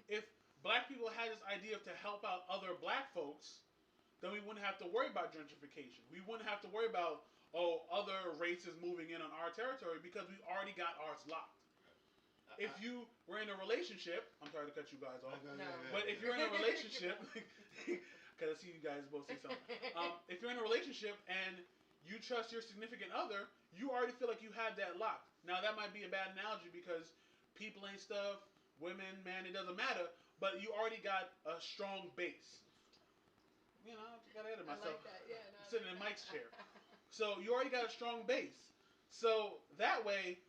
if black people had this idea to help out other black folks, then we wouldn't have to worry about gentrification. We wouldn't have to worry about other races moving in on our territory because we already got ours locked. If you were in a relationship, I'm sorry to cut you guys off, but if you're in a relationship, because I see you guys both say something. If you're in a relationship and you trust your significant other, you already feel like you have that locked. Now that might be a bad analogy because people ain't stuff, women, man, it doesn't matter, but you already got a strong base. You know, I gotta edit myself. I like that. Yeah, no, sitting in Mike's chair. So you already got a strong base. So that way,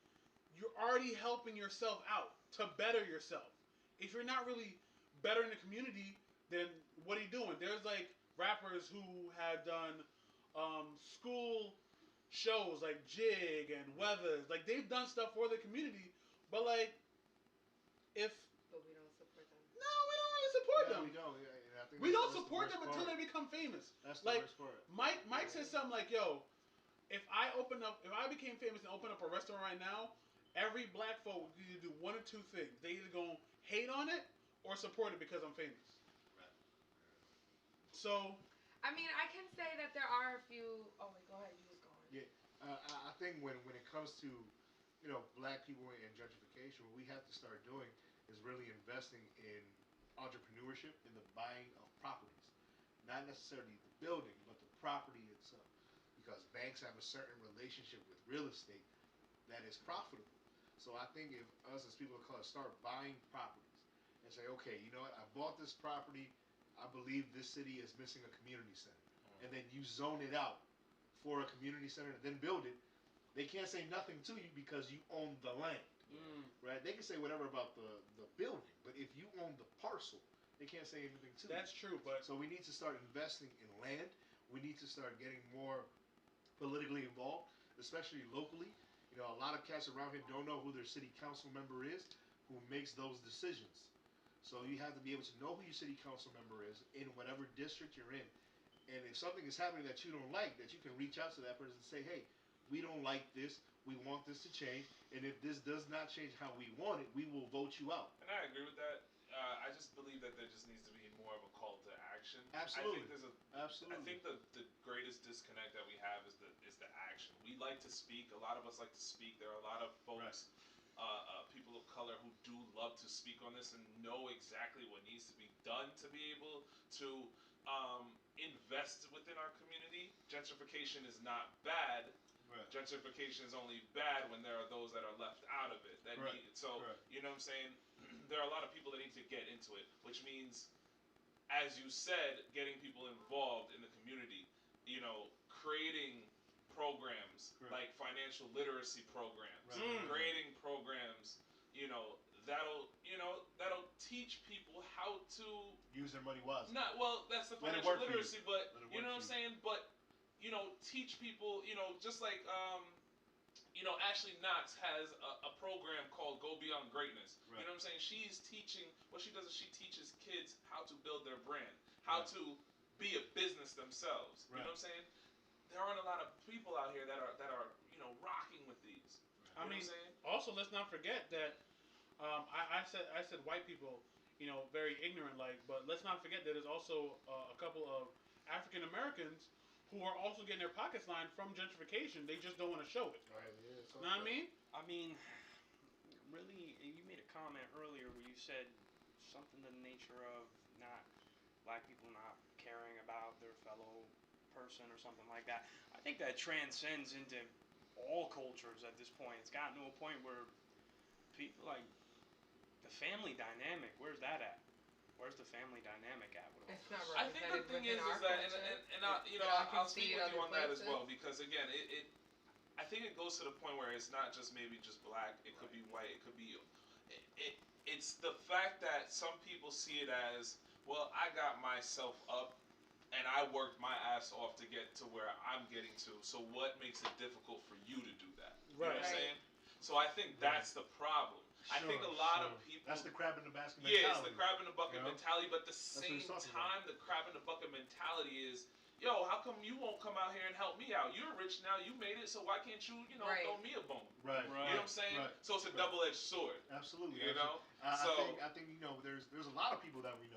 you're already helping yourself out to better yourself. If you're not really bettering the community, then what are you doing? There's like rappers who have done school shows like Jig and Weathers. Like they've done stuff for the community, but like But we don't support them. No, we don't really support them. We don't. Yeah, I think we don't support them until they become famous. That's the like worst part. Mike said something like, "Yo, if I became famous and opened up a restaurant right now, every black folk would either do one or two things. They either gonna hate on it or support it because I'm famous." Right. So, I mean, I can say that there are a few. Oh wait, go ahead. You was going. Yeah, I think when it comes to black people and gentrification, what we have to start doing is really investing in entrepreneurship in the buying of properties, not necessarily the building, but the property itself. Because banks have a certain relationship with real estate that is profitable. So I think if us as people of color start buying properties and say, okay, you know what, I bought this property, I believe this city is missing a community center, and then you zone it out for a community center and then build it, they can't say nothing to you because you own the land. Right? They can say whatever about the building, but if you own the parcel, they can't say anything to you. That's true, but so we need to start investing in land. We need to start getting more politically involved, especially locally. You know, a lot of cats around here don't know who their city council member is, who makes those decisions. So you have to be able to know who your city council member is in whatever district you're in. And if something is happening that you don't like, that you can reach out to that person and say, hey, we don't like this. We want this to change. And if this does not change how we want it, we will vote you out. And I agree with that. I just believe that there just needs to be more of a call to action. Absolutely. I think the greatest disconnect that we have is the action. We like to speak. A lot of us like to speak. There are a lot of folks, people of color, who do love to speak on this and know exactly what needs to be done to be able to invest within our community. Gentrification is not bad. Right. Gentrification is only bad when there are those that are left out of it. You know what I'm saying? There are a lot of people that need to get into it, which means, as you said, getting people involved in the community. You know, creating programs like financial literacy programs, creating programs. You know, that'll teach people how to use their money wisely. That's the financial literacy, but you know what I'm saying? But teach people, just like, Ashley Knox has a program called Go Beyond Greatness. Right. You know what I'm saying? She's teaching, what she does is she teaches kids how to build their brand, how to be a business themselves. Right. You know what I'm saying? There aren't a lot of people out here that are I mean, also let's not forget that I said white people, very ignorant like, but let's not forget that there's also a couple of African Americans who are also getting their pockets lined from gentrification. They just don't want to show it. Right. Yeah. You know what I mean? I mean, really, you made a comment earlier where you said something to the nature of not black people not caring about their fellow person or something like that. I think that transcends into all cultures at this point. It's gotten to a point where people like the family dynamic. Where's that at? Where's the family dynamic at? With all it's not this? I think the thing is that, I'll speak with you on that as well, because again, I think it goes to the point where it's not just maybe just black. It could be white. It could be. It's the fact that some people see it as, well, I got myself up, and I worked my ass off to get to where I'm getting to. So what makes it difficult for you to do that? You know what I'm saying? So I think that's the problem. I think a lot of people... That's the crab in the basket mentality. Yeah, it's the crab in the bucket mentality, but at the same time, the crab in the bucket mentality is, yo, how come you won't come out here and help me out? You're rich now, you made it, so why can't you, throw me a bone? Right. You know what I'm saying? Right. So it's a double-edged sword. Absolutely. You know? I think there's a lot of people that we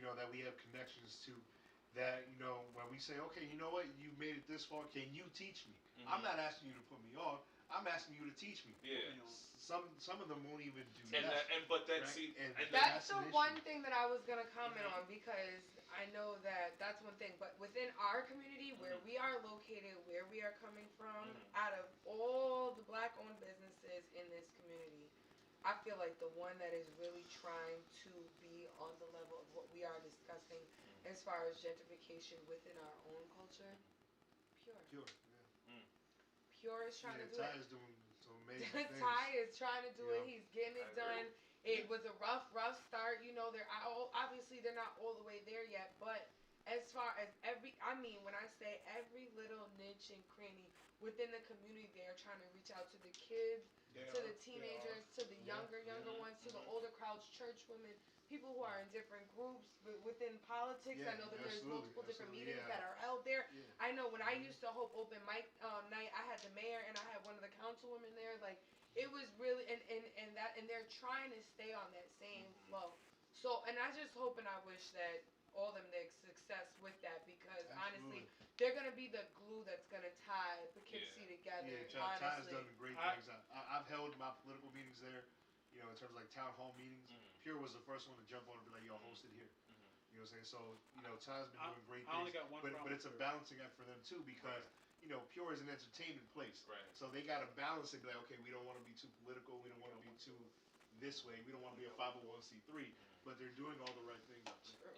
know, that we have connections to, that, when we say, okay, you know what, you made it this far, can you teach me? I'm not asking you to put me on. I'm asking you to teach me. Yeah. Some of them won't even do that. That's the one thing that I was gonna comment on, because I know that's one thing. But within our community, where we are located, where we are coming from, out of all the black-owned businesses in this community, I feel like the one that is really trying to be on the level of what we are discussing as far as gentrification within our own culture, Pure. Pure is trying to do it. Ty is doing some amazing things. Ty is trying to do it. He's getting it done. It was a rough start. They're obviously they're not all the way there yet. But as far as when I say every little niche and cranny within the community, they're trying to reach out to the kids, to the teenagers, to the younger ones, to the older crowds, church women, people who are in different groups within politics. I know that there's multiple different meetings that are held there. I know when I used to hope open mic night, I had the mayor and I had one of the councilwomen there. Like, it was really and they're trying to stay on that same flow. So, and I just hope and I wish that all them their success with that, because honestly, they're gonna be the glue that's gonna tie Poughkeepsie together. Ty's done great things. I've held my political meetings there. In terms of like town hall meetings, Pure was the first one to jump on and be like, yo, host it here. You know what I'm saying? So, Ty's been doing great things. I only got one but it's a balancing act for them too, because, Pure is an entertainment place. Right. So they got to balance it, be like, okay, we don't want to be too political, we don't want to be too this way, we don't want to be a 501c3, but they're doing all the right things.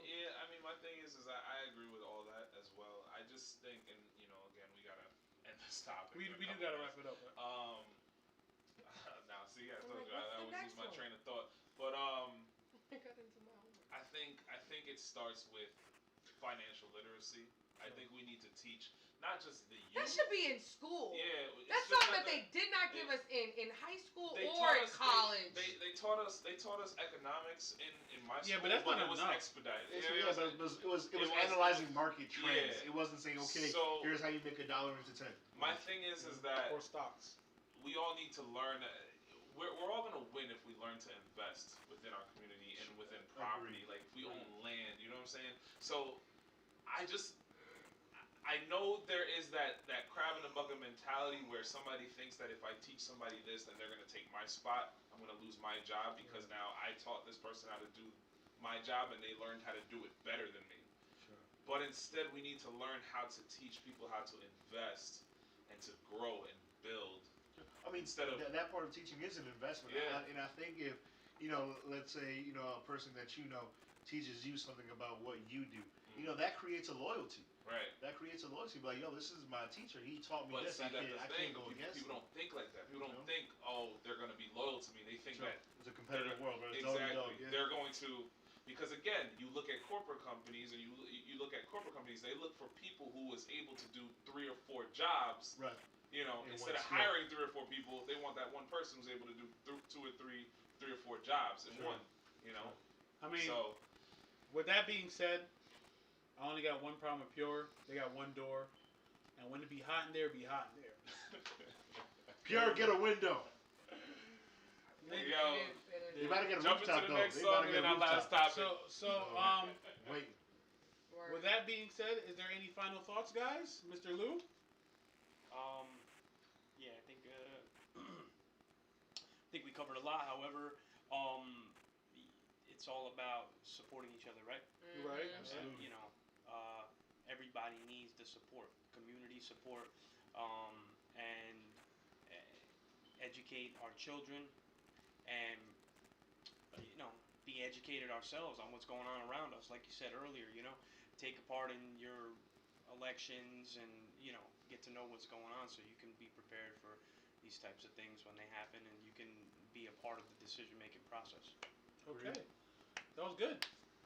Yeah, I mean, my thing is I agree with all that as well. I just think, and, again, we got to end this topic. We do got to wrap it up. Now, see, I told you I always lose my train of thought. But I think it starts with financial literacy. I think we need to teach not just the youth. That should be in school. Yeah, that's something that they did not give us in high school or in college. They taught us economics in my school, but that's not it was enough. expedited. It was analyzing market trends. It wasn't saying, okay, here's how you make $1 into 10. My thing is that or stocks. We all need to learn. We're all gonna win if we learn to invest within our community and within property. Like, if we own land, you know what I'm saying? So, I know there is that crab in the bucket mentality where somebody thinks that if I teach somebody this, then they're gonna take my spot. I'm gonna lose my job because now I taught this person how to do my job and they learned how to do it better than me. Sure. But instead, we need to learn how to teach people how to invest and to grow and build. I mean, that part of teaching is an investment. Yeah. And I think if, let's say, a person that teaches you something about what you do, that creates a loyalty. Right. That creates a loyalty. Like, yo, this is my teacher. He taught me this. See, I can't go against him. People don't think like that. People don't think, oh, they're going to be loyal to me. They think that it's a competitive world. Right? Exactly. They're going to, because again, you look at corporate companies and you look at corporate companies. They look for people who is able to do 3 or 4 jobs. Right. Instead of hiring 3 or 4 people, they want that one person who's able to do 2 or 3 or 4 jobs in one. I mean, with that being said, I only got one problem with Pure. They got one door, and when it be hot in there, be hot in there. Pure, get a window. Yo, you better get a jump rooftop, into the next song and then our last topic. Wait. With that being said, is there any final thoughts, guys? Mr. Lou? Yeah, I think we covered a lot. However, it's all about supporting each other, right? Right. Absolutely. Everybody needs the support, community support, and educate our children, and be educated ourselves on what's going on around us. Like you said earlier, take a part in your elections, and get to know what's going on, so you can be prepared for these types of things when they happen, and you can be a part of the decision-making process. Okay, that was good.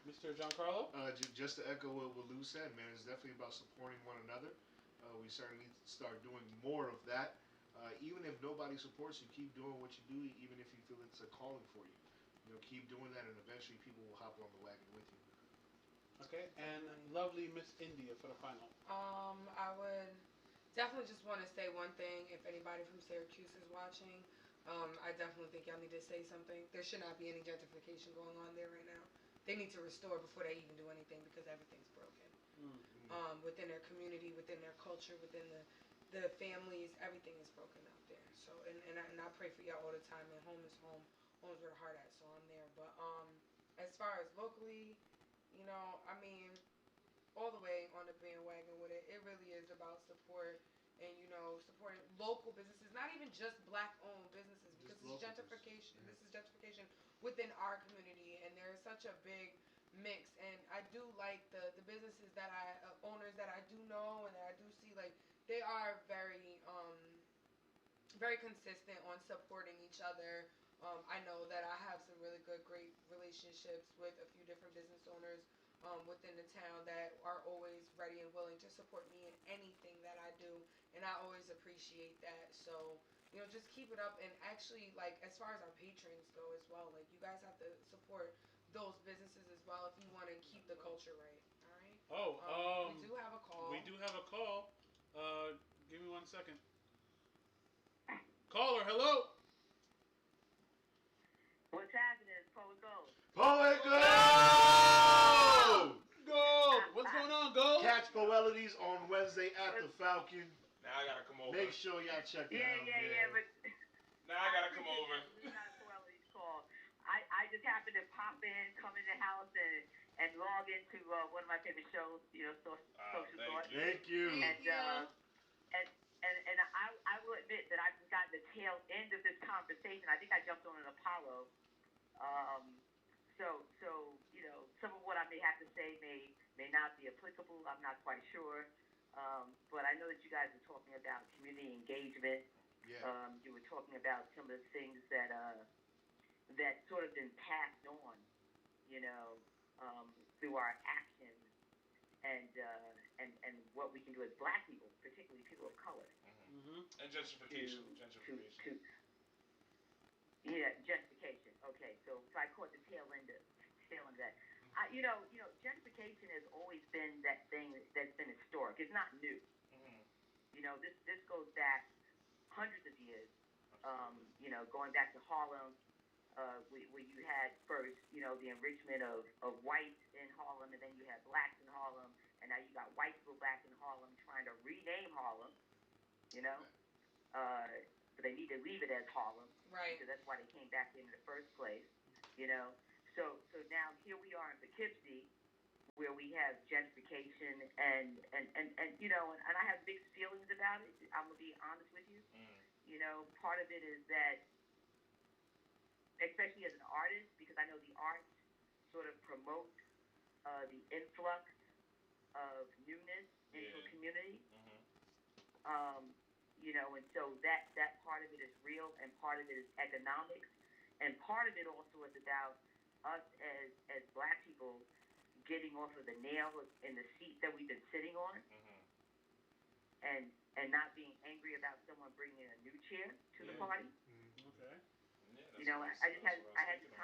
Mr. Giancarlo? Just to echo what Lou said, man, it's definitely about supporting one another. We certainly need to start doing more of that. Even if nobody supports you, keep doing what you do, even if you feel it's a calling for you. Keep doing that, and eventually people will hop on the wagon with you. Okay, and lovely Miss India for the final. I would definitely just want to say one thing. If anybody from Syracuse is watching, I definitely think y'all need to say something. There should not be any gentrification going on there right now. They need to restore before they even do anything, because everything's broken. Within their community, within their culture, within the families, everything is broken out there. So, and I pray for y'all all the time. And home is home. Home's where the heart at. So I'm there. But as far as locally, all the way on the bandwagon with it. It really is about support and, supporting local businesses, not even just black-owned businesses, because this is gentrification. Yeah. This is gentrification within our community, and there's such a big mix. And I do like the businesses that owners that I do know and that I do see, like, they are very, very consistent on supporting each other. I know that I have some really great relationships with a few different business owners within the town that are always ready and willing to support me in anything that I do, and I always appreciate that. So, just keep it up, and actually, like, as far as our patrons go as well, like, you guys have to support those businesses as well if you want to keep the culture right. All right. We do have a call. We do have a call. Give me 1 second. Caller, hello. What's happening, Poet Gold? Poet Gold! Gold! What's going on, Gold? Catch Poelities on Wednesday at the Falcon. Now I gotta come over. Make sure y'all check it out. Yeah, but now I gotta come over. It's not a Poelities call. I just happened to pop in, come in the house, and log into one of my favorite shows, Social Thought. Thank you. And I will admit that I've gotten the tail end of this conversation. I think I jumped on an Apollo. So some of what I may have to say may not be applicable. I'm not quite sure. But I know that you guys are talking about community engagement. Yeah. You were talking about some of the things that sort of been passed on, through our actions and what we can do as Black people, particularly people of color. And gentrification. Gentrification. Okay, so I caught the tail end of that. Gentrification has always been that thing that's been historic. It's not new. This goes back hundreds of years. Going back to Harlem, where you had first, the enrichment of whites in Harlem, and then you had blacks in Harlem, and now you got white people back in Harlem trying to rename Harlem. But they need to leave it as Harlem, right? Because that's why they came back in the first place. So now here we are in Poughkeepsie, where we have gentrification, and I have mixed feelings about it. I'm gonna be honest with you. Part of it is that, especially as an artist, because I know the arts sort of promote the influx of newness into a community. And so that part of it is real, and part of it is economics, and part of it also is about us as Black people getting off of the nail in the seat that we've been sitting on, and not being angry about someone bringing a new chair to the party. Okay. I had this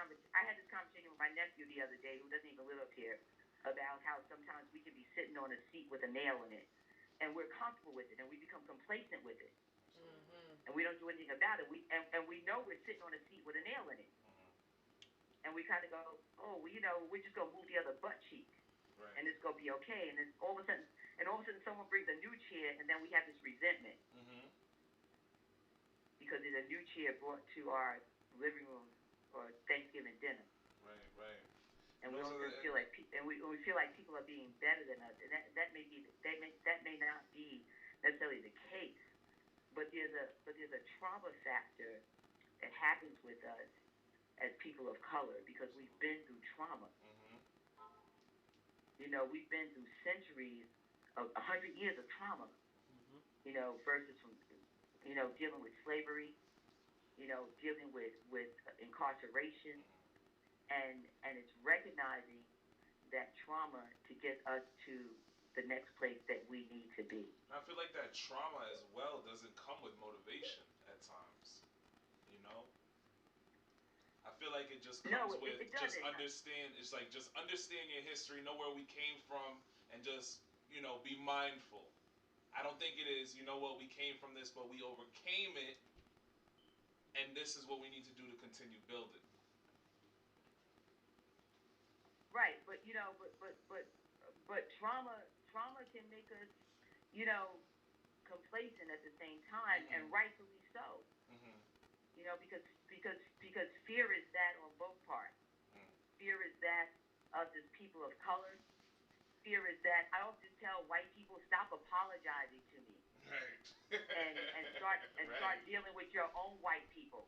conversation with my nephew the other day, who doesn't even live up here, about how sometimes we can be sitting on a seat with a nail in it, and we're comfortable with it, and we become complacent with it, and we don't do anything anything about it. We know we're sitting on a seat with a nail in it. And we kind of go, oh, well, we're just gonna move the other butt cheek, right. and it's gonna be okay. And then all of a sudden, someone brings a new chair, and then we have this resentment because there's a new chair brought to our living room or Thanksgiving dinner. Right. And we also feel like we feel like people are being better than us, and that may not be necessarily the case, but there's a trauma factor that happens with us as people of color because we've been through trauma. We've been through centuries of 100 years of trauma. Versus from dealing with slavery, dealing with incarceration. And it's recognizing that trauma to get us to the next place that we need to be. I feel like that trauma as well doesn't come with motivation at times. I feel like it just comes with just understand. It's like just understand your history, know where we came from, and just be mindful. I don't think it is. We came from this, but we overcame it, and this is what we need to do to continue building. Right, but trauma can make us, complacent at the same time, and rightfully so. Because fear is that on both parts. Fear is that us as people of color. Fear is that I often tell white people, stop apologizing to me. Right. and start dealing with your own white people.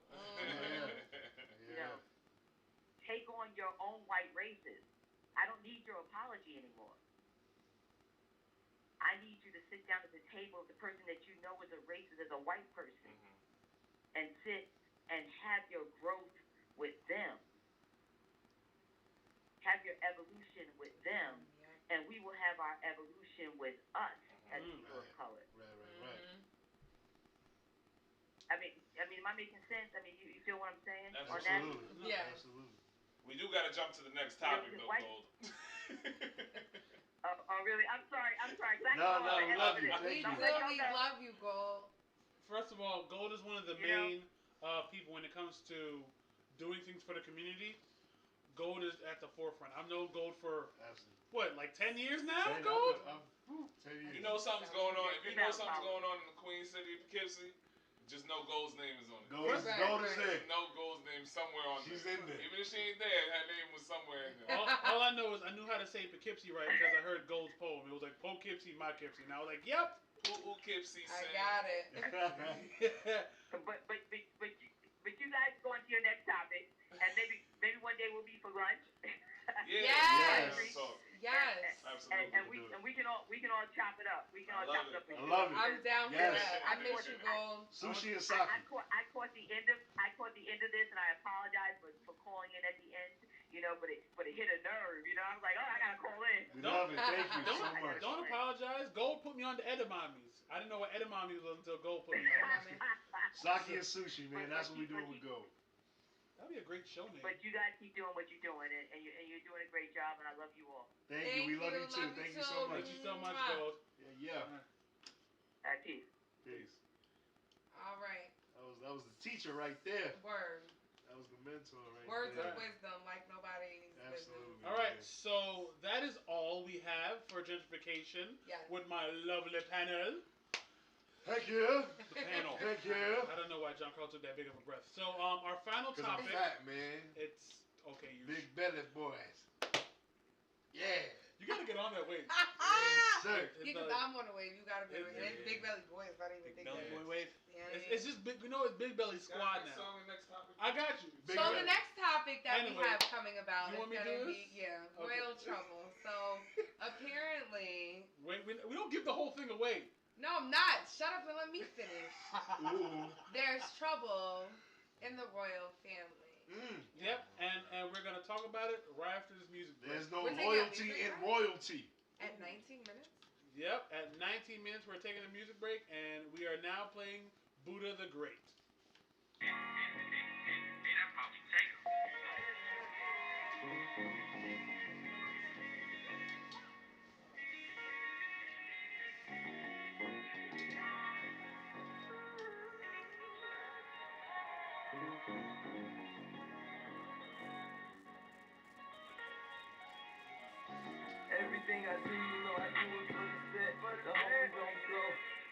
Take on your own white races. I don't need your apology anymore. I need you to sit down at the table with the person that you know is a racist as a white person and sit and have your growth with them. Have your evolution with them, and we will have our evolution with us as people of color. Right. I mean, am I making sense? I mean, you feel what I'm saying? Absolutely. On that? Yeah. Absolutely. We do got to jump to the next topic, though, Gold. Oh, really? I'm sorry. No, we love you. We really love you, Gold. First of all, Gold is one of the main people when it comes to doing things for the community. Gold is at the forefront. I've known Gold for, what, like 10 years now, Gold? 10 years. You know something's going on. If you know something's going on in the Queen City of Poughkeepsie, just know Gold's name is on it. Gold is in. Know Gold's name somewhere on She's there. in there. Even if she ain't there, her name was somewhere in there. All I know is I knew how to say Poughkeepsie right because I heard Gold's poem. It was like Poughkeepsie, my Kipsy. And I was like, yep. Poughkeepsie. I got it. But you guys go on to your next topic, and maybe one day we'll be for lunch. Yes. Absolutely. And we can all chop it up. We can all chop it up. I love it. I'm down for that. I miss you, Gold. Sushi and sake. I caught the end of this, and I apologize for calling in at the end. But it hit a nerve. I was like, oh, I gotta call in. We love it. Thank you so much. Don't apologize. Gold put me on the edamames. I didn't know what edamames was until Gold put me on. Sake and sushi, man. That's what we doing with Gold. That'd be a great show name. But you guys keep doing what you're doing, and you're doing a great job, and I love you all. Thank you. We love you too. Thank you so much. Thank you so much, Gold. Yeah. Peace. Peace. All right. That was the teacher right there. Word. That was the mentor right Words there. of wisdom like nobody's Absolutely. business. All right, so that is all we have for gentrification with my lovely panel. Heck yeah. The panel. Heck yeah. I don't know why John Carl took that big of a breath. So our final topic. I'm fat, man. It's okay. Big belly boys. Yeah. You gotta get on that wave. I'm on the wave. You gotta be on the wave. Big belly boy is not even big belly boy wave. Yeah, it's just big. We know it's Big Belly Squad now. I got you. So the next topic that we have coming about is gonna be royal trouble. So apparently we don't give the whole thing away. No, I'm not. Shut up and let me finish. There's trouble in the royal family. Yep, and we're gonna talk about it right after this music break. There's no loyalty in royalty. At 19 minutes? Yep, at 19 minutes we're taking a music break, and we are now playing Buddha the Great. Everything I do, you know I do it for the set. The homies on go.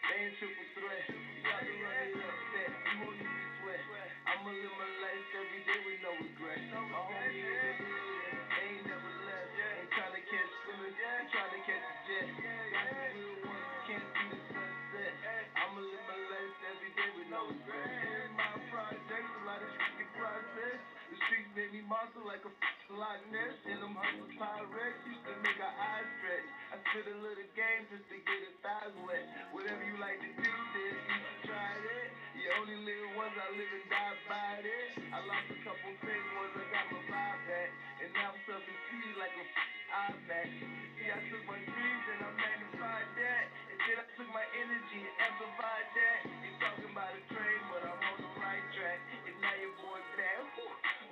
They ain't triple threat. You got to run it up, set. You won't need to sweat. I'ma live my life every day with no regret. My homie in the hood, they ain't never left. Ain't trying to catch feelings, trying to catch a jet. Got the real ones, can't see the sunset. I'ma live my life every day with no regret. In my projects, a lot of shit get processed. The streets made me monster like a Loch Ness. And them hustle Pyrex used to make our eyes stretch. I spit a little game just to get her thighs wet. Whatever you like to do, then you should try it. You only live once, I live and die by it. I lost a couple fake ones, I got my vibe back. And now I'm self-esteemed like a iPad. See, I took my dreams and I magnified that. And then I took my energy and amplified that. They talking about a train, but I'm on the right track. And now your boy's back.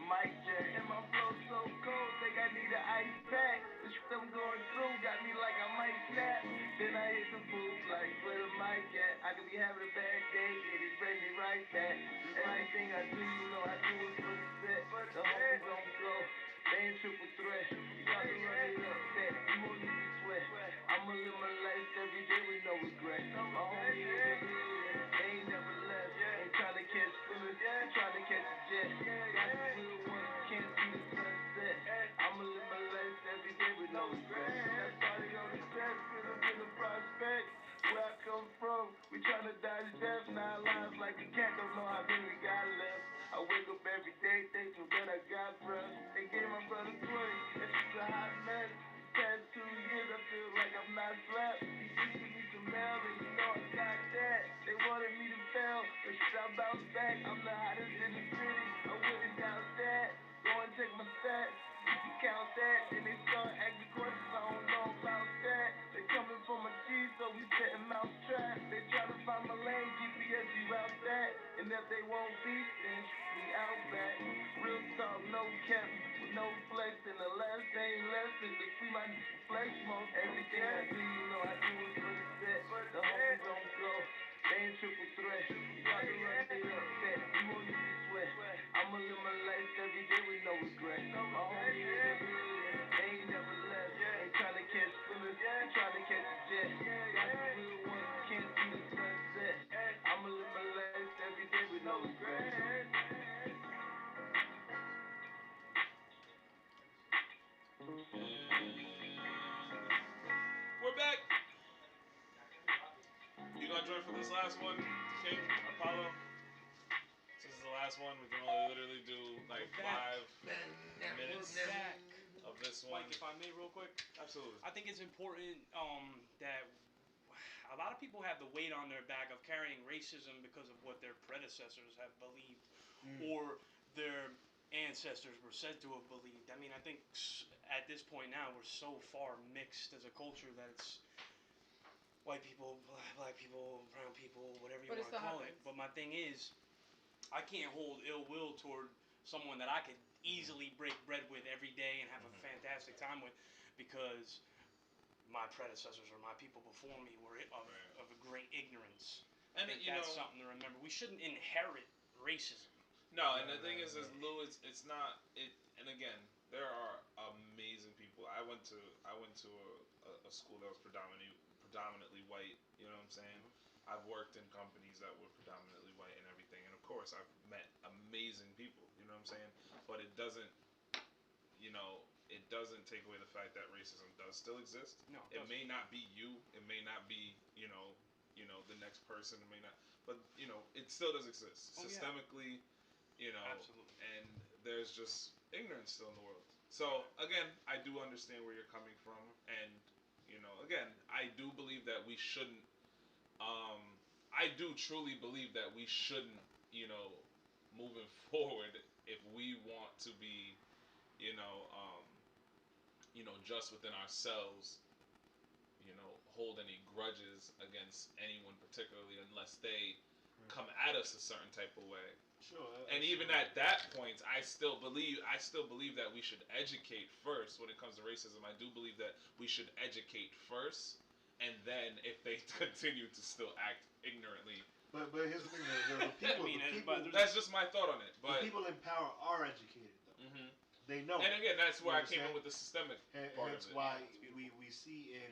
Mike Jack. And my flow so cold, think I need an ice pack. The shit I'm going through got me like I might snap. Then I hit the booth like, where the mic at? I could be having a bad day, and it bring me right back. Everything I do, you know I do it for the set. The homies on go. They ain't triple threat. You got to run it up, set. You won't need to sweat. I'ma live my life every day with no regret. My homie in the hood, they ain't never left. Ain't trying to catch feelings, trying to catch a jet. Got the real ones, can't see the sunset. I'ma live my life every day with no regret. That body on the set, fit up in the prospect. Where I come from, we tryna dodge death. Now lives like a cat, don't know how many we got left. I wake up every day thinking that I got breath. They gave my brother 20, it's just a hot mess. These past 2 years I feel like I'm not slept. He issued me some mail and you know I got that. They wanted me to fail, but shit I bounce back. I'm the hottest in the city, I wouldn't doubt that. Go and take my stats, you can count that. And they start asking questions, I don't know about that. They coming for my cheese, so we setting mouse traps. They try to find my lane, GPS reroute that. And if they won't be, then we out back. Real talk, no cap, with no flex. And the last thing left is to free my flex smoke. Everything I do, you know I do it for the set. The homies on go. They ain't triple threat. You got to run it up, set. You won't need to sweat. I'ma live my life every day with no regret. My homie in the hood, they ain't never left. Ain't trying to catch feelings, trying to catch a jet. Got the real ones, can't see the sunset. I'ma live my life every day with no regret. We're back. You gonna join for this last one, King Apollo? Since it's the last one, we can only literally do like 5 minutes of this one. Mike, if I may, real quick. Absolutely. I think it's important that a lot of people have the weight on their back of carrying racism because of what their predecessors have believed or their ancestors were said to have believed. I mean, I think at this point now we're so far mixed as a culture that it's white people, black people, brown people, whatever you want to call it. But my thing is, I can't hold ill will toward someone that I could easily break bread with every day and have a fantastic time with because my predecessors or my people before me were of a great ignorance. And I think that's something to remember. We shouldn't inherit racism. No, and the thing is Lou, it's not it. And again, there are amazing people. I went to a school that was predominantly white. You know what I'm saying? I've worked in companies that were predominantly white and everything, and of course I've met amazing people. You know what I'm saying? But it doesn't take away the fact that racism does still exist. No, it may not be you. It may not be the next person. It may not, but it still does exist systemically. Absolutely. And there's just ignorance still in the world. So again, I do understand where you're coming from, and again, I do believe that we shouldn't. I do truly believe that we shouldn't, moving forward, if we want to be, just within ourselves, hold any grudges against anyone particularly, unless they come at us a certain type of way. Sure. And even at that point, I still believe that we should educate first when it comes to racism. I do believe that we should educate first, and then if they continue to still act ignorantly. But here's the thing: the people That's just my thought on it. But the people in power are educated, though. Mm-hmm. They know. And again, that's where I came in with the systemic part Hence of it. why we see in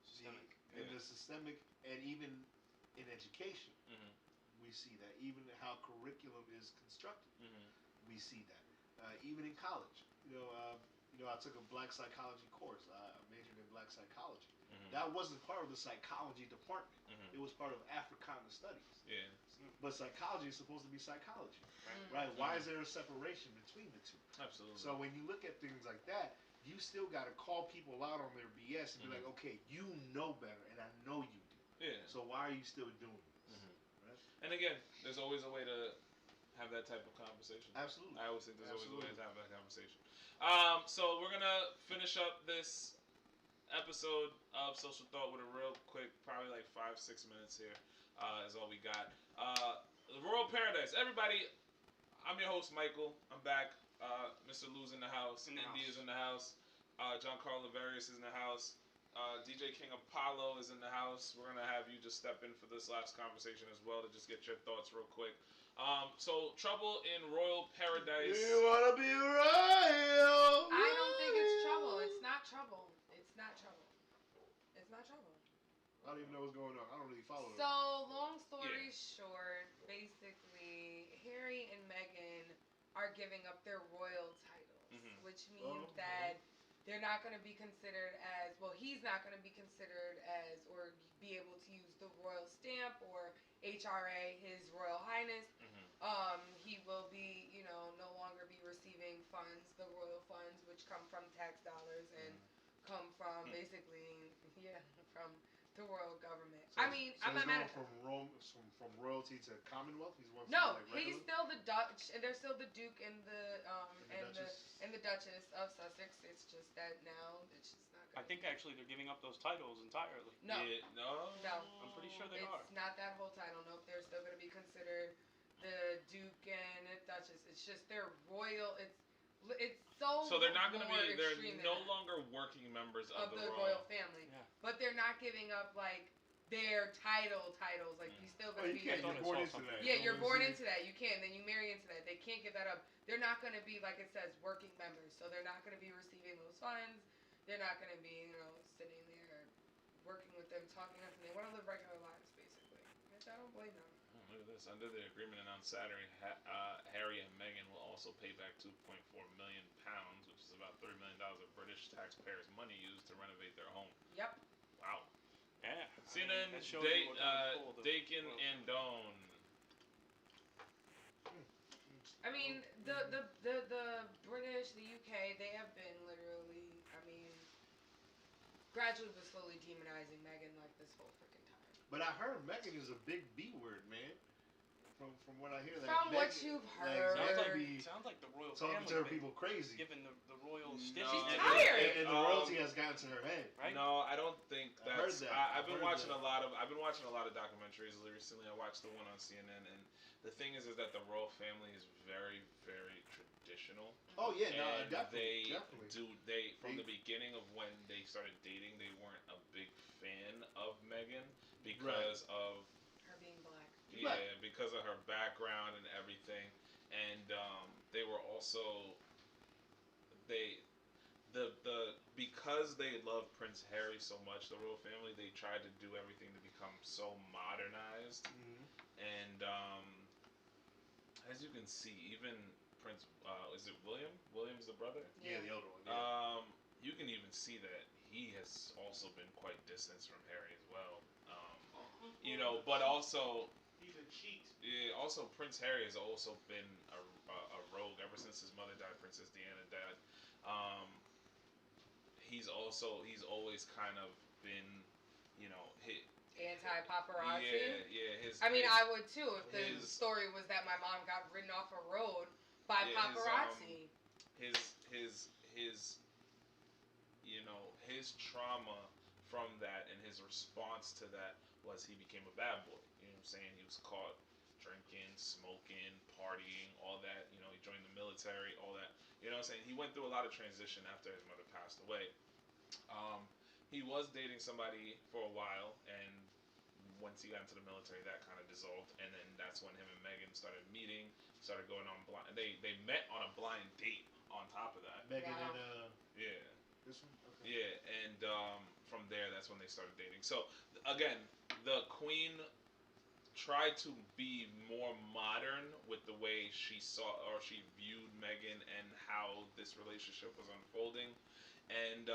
systemic. the systemic and even in education, we see that. Even how curriculum is constructed, we see that. Even in college, I took a black psychology course. I majored in black psychology. That wasn't part of the psychology department. It was part of Africana studies. Yeah. But psychology is supposed to be psychology, right? Why is there a separation between the two? Absolutely. So when you look at things like that, you still got to call people out on their BS and be like, okay, you know better, and I know you do. Yeah. So why are you still doing this? Right? And again, there's always a way to have that type of conversation. Absolutely. I always think there's always a way to have that conversation. So we're gonna finish up this episode of Social Thought with a real quick, probably like 5-6 minutes here. Is all we got. The Royal Paradise. Everybody, I'm your host, Michael. I'm back. Mr. Lou's in the house. Indy is in the house. John Carl Laverius is in the house. DJ King Apollo is in the house. We're going to have you just step in for this last conversation as well to just get your thoughts real quick. So, trouble in Royal Paradise. You want to be royal? I don't think it's trouble. It's not trouble. It's not trouble. It's not trouble. I don't even know what's going on. I don't really follow it. So, long story short, basically, Harry and Meghan are giving up their royal titles, which means that they're not going to be considered as, well, he's not going to be considered as, or be able to use the royal stamp or HRA, His Royal Highness. He will be, no longer be receiving funds, the royal funds, which come from tax dollars and come from basically, from the royal government. So, I'm not mad at from royalty to Commonwealth. He's one. No, like he's still the Dutch, and they're still the Duke and the Duchess of Sussex. It's just that now it's just not. I think actually they're giving up those titles entirely. No, no. I'm pretty sure they are. It's not that whole title. Nope, they're still going to be considered the Duke and the Duchess. It's just their royal. It's so. So they're not going to be. They're no that. longer working members of the royal family. Yeah. But they're not giving up like their titles. Like he's still going to be. You're born into that. Yeah, you're born into that. You can. Then you marry into that. They can't give that up. They're not going to be, like it says, working members. So they're not going to be receiving those funds. They're not going to be, sitting there working with them, talking to them. They want to live regular lives, basically. Which I don't blame them. Look at this. Under the agreement announced Saturday, Harry and Meghan will also pay back £2.4 million, which is about $3 million of British taxpayers' money used to renovate their home. Yep. Wow. Yeah. CNN, Dakin and Dawn. I mean, the British, the UK, they have been literally, gradually but slowly demonizing Meghan like this whole freaking time. But I heard Meghan is a big B word, man. From what I hear, from what you've heard, sounds like the royal talking family to her people crazy. Given the royal She's stiff. tired. And the royalty has gotten to her head. Right? No, I don't think that's. I heard that. I've been watching a lot of documentaries recently. I watched the one on CNN, and the thing is that the royal family is very, very traditional. Oh yeah, no, and definitely. From the beginning of when they started dating, they weren't a big fan of Meghan because of her being black. Yeah, because of her background and everything, and they were also because they love Prince Harry so much, the royal family, they tried to do everything to become so modernized, and as you can see, even Prince, is it William? William's the brother? Yeah, the older one. Yeah. You can even see that he has also been quite distanced from Harry as well. But also. He's a cheat. Yeah. Also, Prince Harry has also been a rogue ever since his mother died. Princess Diana died. He's always kind of been, hit. Anti-paparazzi. Yeah. I would too if the story was that my mom got ridden off a road by paparazzi. His trauma from that and his response to that was he became a bad boy. You know what I'm saying? He was caught drinking, smoking, partying, all that. He joined the military, all that. You know what I'm saying? He went through a lot of transition after his mother passed away. He was dating somebody for a while, and once he got into the military, that kind of dissolved. And then that's when him and Meghan started meeting. started going on blind. They met on a blind date. On top of that, Megan Wow. and yeah, this one. Okay. yeah, and from there, that's when they started dating. So again, the queen tried to be more modern with the way she saw or she viewed Meghan and how this relationship was unfolding, and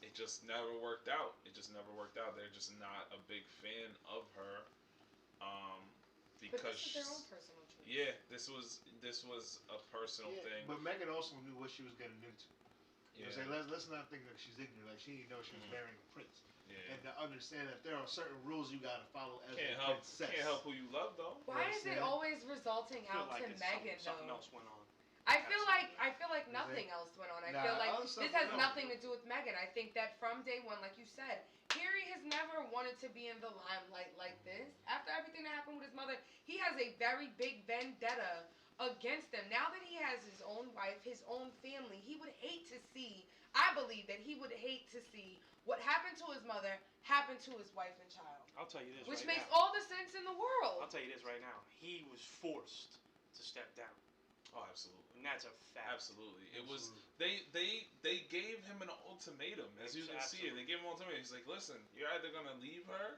it just never worked out. It just never worked out. They're just not a big fan of her, because but this is their own personal choice. yeah, this was a personal thing. But Megan also knew what she was getting into. You know what I'm Yeah. saying? Let's not think that she's ignorant. Like, she didn't know she was marrying a prince. Yeah. And to understand that there are certain rules you gotta follow as Can't a help princess. can't help who you love though. Why is it Understand? always resulting I feel out like to it's Megan something though? else went on. I feel like nothing else went on. I Nah, feel like other this stuff has went on. nothing to do with Megan. I think that from day one, like you said, Harry has never wanted to be in the limelight like this. After everything that happened with his mother, he has a very big vendetta against them. Now that he has his own wife, his own family, he would hate to see, I believe that he would hate to see what happened to his mother happen to his wife and child. I'll tell you this Which right makes now. all the sense in the world. I'll tell you this right now. He was forced to step down, Oh, absolutely. and that's a fact. Absolutely. It was they gave him an ultimatum, as you can see it. They gave him an ultimatum. He's like, listen, you're either gonna leave her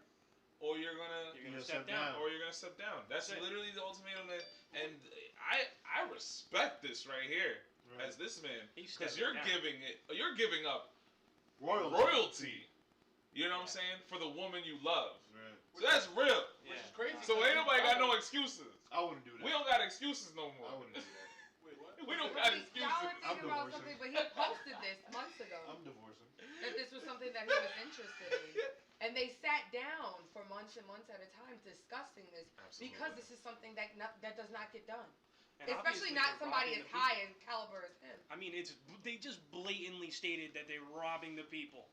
or you're gonna step down. or you're gonna step down. That's That's it. literally the ultimatum and I respect this right here Right. as this man. He's Because stepping you're giving up royalty. You know what I'm saying? For the woman you love. Right. So that's real. Which is crazy. So ain't nobody got no excuses. I wouldn't do that. We don't got excuses no more. I wouldn't do that. Wait, what? We don't But got y'all excuses. are I'm thinking about divorcing. something, but he posted this months ago. I'm divorcing. That this was something that he was interested in. And they sat down for months and months at a time discussing this because this is something that does not get done. And Especially obviously not they're somebody robbing as the high people. in caliber as him. I mean, they just blatantly stated that they're robbing the people.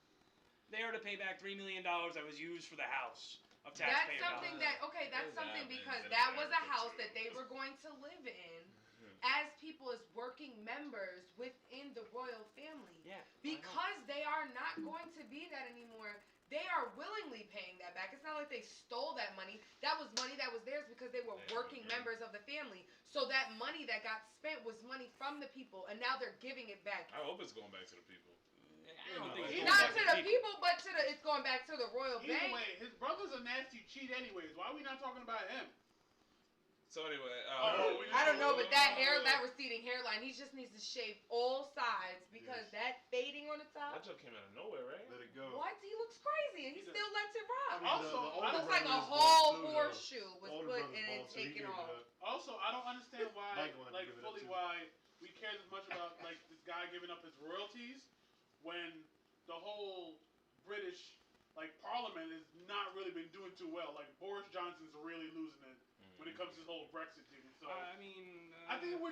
They are to pay back $3 million that was used for the house of That's taxpayer something dollars. that's What something happens because in that was a America house too? that they were going to live in as people, as working members within the royal family. Yeah. Because they are not going to be that anymore, they are willingly paying that back. It's not like they stole that money. That was money that was theirs because they were working members of the family. So that money that got spent was money from the people, and now they're giving it back. I hope it's going back to the people. I don't think Either it's Not going to back the people, but it's going back to the royal Either bank. way, his brother's a nasty cheat anyways. Why are we not talking about him? So anyway, I don't know, but that receding hairline, he just needs to shave all sides because that fading on the top. that joke came out of nowhere, right? Let it go. What? He looks crazy, and he still lets it rock. I mean, Also, the older Looks like a brother is whole bald too, though. horseshoe was The older put brother's in and bald, so he taken gave it off. up. Also, I don't understand why, Mike wanted to like give it up fully too. why we care as much about like this guy giving up his royalties when the whole British like Parliament has not really been doing too well. Like Boris Johnson's really losing it when it comes to this whole Brexit thing. So I mean, I think we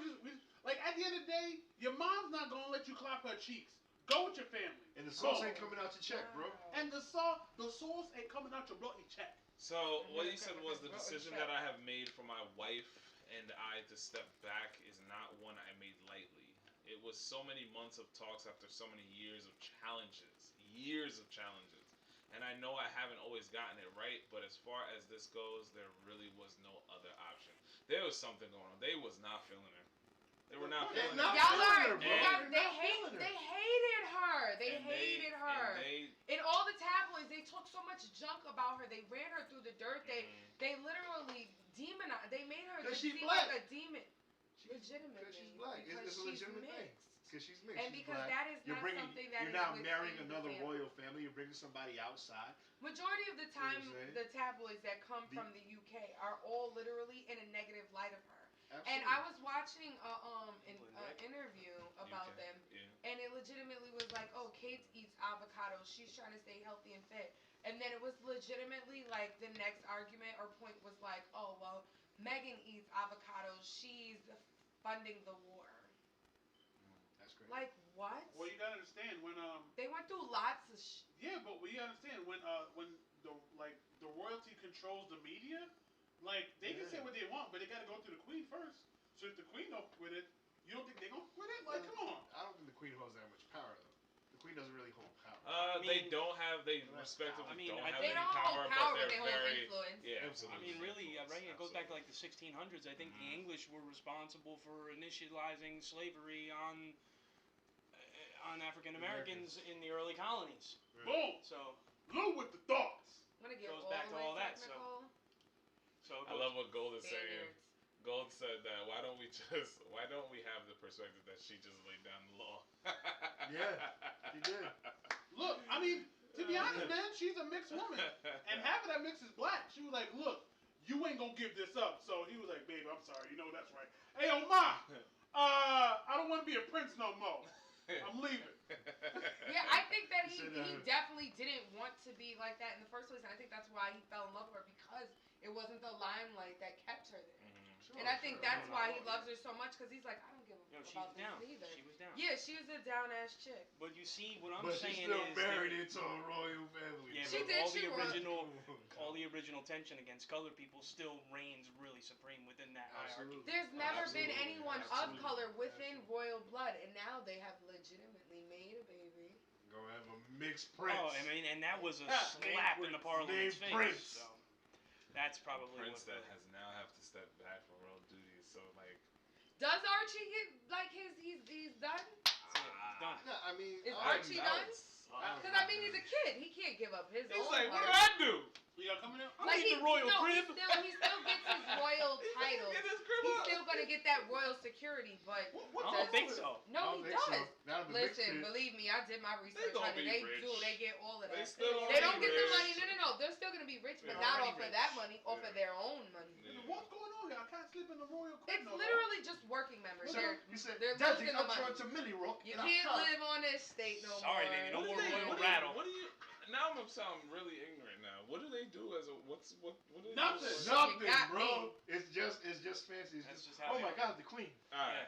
like at the end of the day, your mom's not gonna let you clap her cheeks. Go with your family. And the sauce ain't coming out your check, bro. And the sauce ain't coming out your bloody check. So what he said was the decision that I have made for my wife and I to step back is not one I made lightly. It was so many months of talks after so many years of challenges. And I know I haven't always gotten it right, but as far as this goes, there really was no other option. There was something going on. They was not feeling her. They were not feeling her. Y'all are, And- they hated her. They hated her. In all the tabloids, they talked so much junk about her. They ran her through the dirt. They literally demonized. They made her Because she seem black. like a demon. Legitimately. Because she's black. Because It's a legitimate she's thing. mixed. Because she's mixed. And she's because black. that is You're not bringing, something that you're is not within marrying the another family. royal family. You're bringing somebody outside. Majority of the time, You know what I'm saying? the tabloids that come from the UK are all literally in a negative light of her. Absolutely. And I was watching an interview about them, Yeah. and it legitimately was like, oh, Kate eats avocados. She's trying to stay healthy and fit. And then it was legitimately like the next argument or point was like, oh, well, Meghan eats avocados. She's funding the war. That's great. Like, what? Well, you gotta understand when They went through lots of yeah, but we understand when the royalty controls the media, like they can say what they want, but they gotta go through the queen first. So if the queen don't quit it, you don't think they gonna quit it? Like, come on. I don't think the queen holds that much power though. The queen doesn't really hold power. they don't have, they respectively don't have they any don't power, hold but they they're hold very, influence. yeah, absolutely. I mean, really, right? It goes back to like the 1600s. I think the English were responsible for initializing slavery on African Americans in the early colonies. Boom. So Lou with the thoughts. I'm gonna get goes all back the to way all that. technical. So I love what Gold is saying. Spaniards. Gold said that why don't we have the perspective that she just laid down the law? Yeah, he did. Look, I mean, to be honest, man, she's a mixed woman, and half of that mix is black. She was like, "Look, you ain't gonna give this up." So he was like, "Babe, I'm sorry. You know that's right. Hey, Ma, I don't want to be a prince no more. I'm leaving." Yeah, I think that he definitely didn't want to be like that in the first place, and I think that's why he fell in love with her, because it wasn't the limelight that kept her there. And I think that's why he loves her so much, because he's like, I don't give a fuck about this either. She was down. Yeah, she was a down-ass chick. But you see, what I'm But saying she's still is married into a royal family. Yeah, she but did. all the original tension against colored people still reigns really supreme within that hierarchy. There's never been anyone of color within royal blood, and now they have legitimately made a baby. Gonna have a mixed prince. Oh, I mean, and that was a slap in the Parliament's face. Prince. So that's probably Prince that has now have to step back from royal duties. So like, does Archie get like he's done? done. No, I mean, Is Archie done? Because I mean, he's a kid. He can't give up his. He's own like, what life. did I do? We got coming out. Like the royal crib. He still gets his royal title. He's still gonna get that royal security, but I don't think so. No, he does. So. Listen, believe me, I did my research on it. They do. They get all of that. They don't get the money. No. They're still gonna be rich, but not off of that money, off of their own money. What's going on here? I can't sleep in the royal crib. It's literally just working members. They're Daddy, losing the I'm money. trying to Millie Rock. You can't live on this state no more. Sorry, baby, no more royal rattle. What do you? Now I'm sounding really ignorant. Now, what do they do as a what do they Nothing. do? Nothing, bro. It's just fancy. That's just how oh my God, the queen. All right,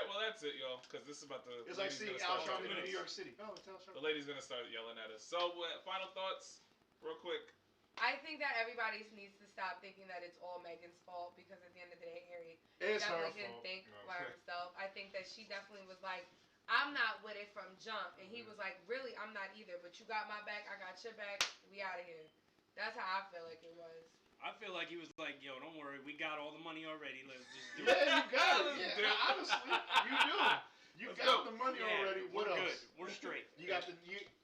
well that's it, y'all, because this is about to. It's like seeing Alshon in New York City. Oh, it's Alshon. The lady's gonna start yelling at us. So, final thoughts, real quick. I think that everybody needs to stop thinking that it's all Megan's fault, because at the end of the day, Harry It's her definitely didn't fault. think by herself. I think that she definitely was like, I'm not with it from jump. And he was like, really, I'm not either. But you got my back, I got your back, we out of here. That's how I feel like it was. I feel like he was like, yo, don't worry, we got all the money already. Let's just do Yeah, it. you got it. Yeah, honestly, you do. You got the money already. What we're else? Good. We're straight. You got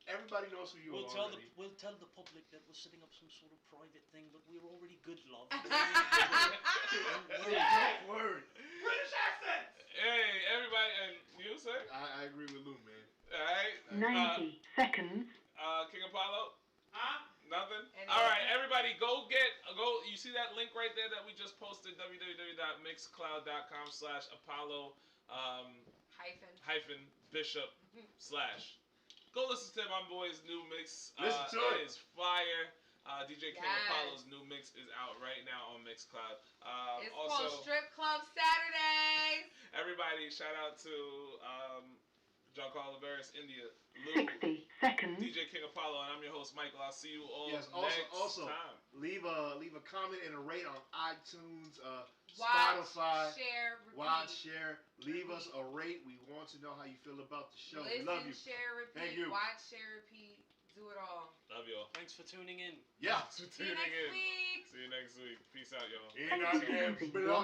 everybody knows who you are already. We'll tell the public that we're setting up some sort of private thing, but we're already good, love. Word. British accent. Hey, everybody, and you say? I agree with Lou, man. All right. 90 seconds. King Apollo. Nothing. And all right, everybody, go. You see that link right there that we just posted? www.mixcloud.com/Apollo -Bishop / Go listen to my boy's new mix. Listen to it. It is fire. DJ King Apollo's new mix is out right now on Mixcloud. It's also, called Strip Club Saturdays. Everybody, shout out to Giancarlo Barris, India, Lou, 60 seconds. DJ King Apollo, and I'm your host Michael. I'll see you all next time. Leave a comment and a rate on iTunes, Watch, Spotify. share, repeat. Watch, share. Leave us a rate. We want to know how you feel about the show. Listen, We love you. share, repeat. Thank you. Watch, share, repeat. Do it all. Love y'all. Thanks for tuning in. Yeah. Thanks for See you tuning next in. week. See you next week. Peace out, y'all. In our block.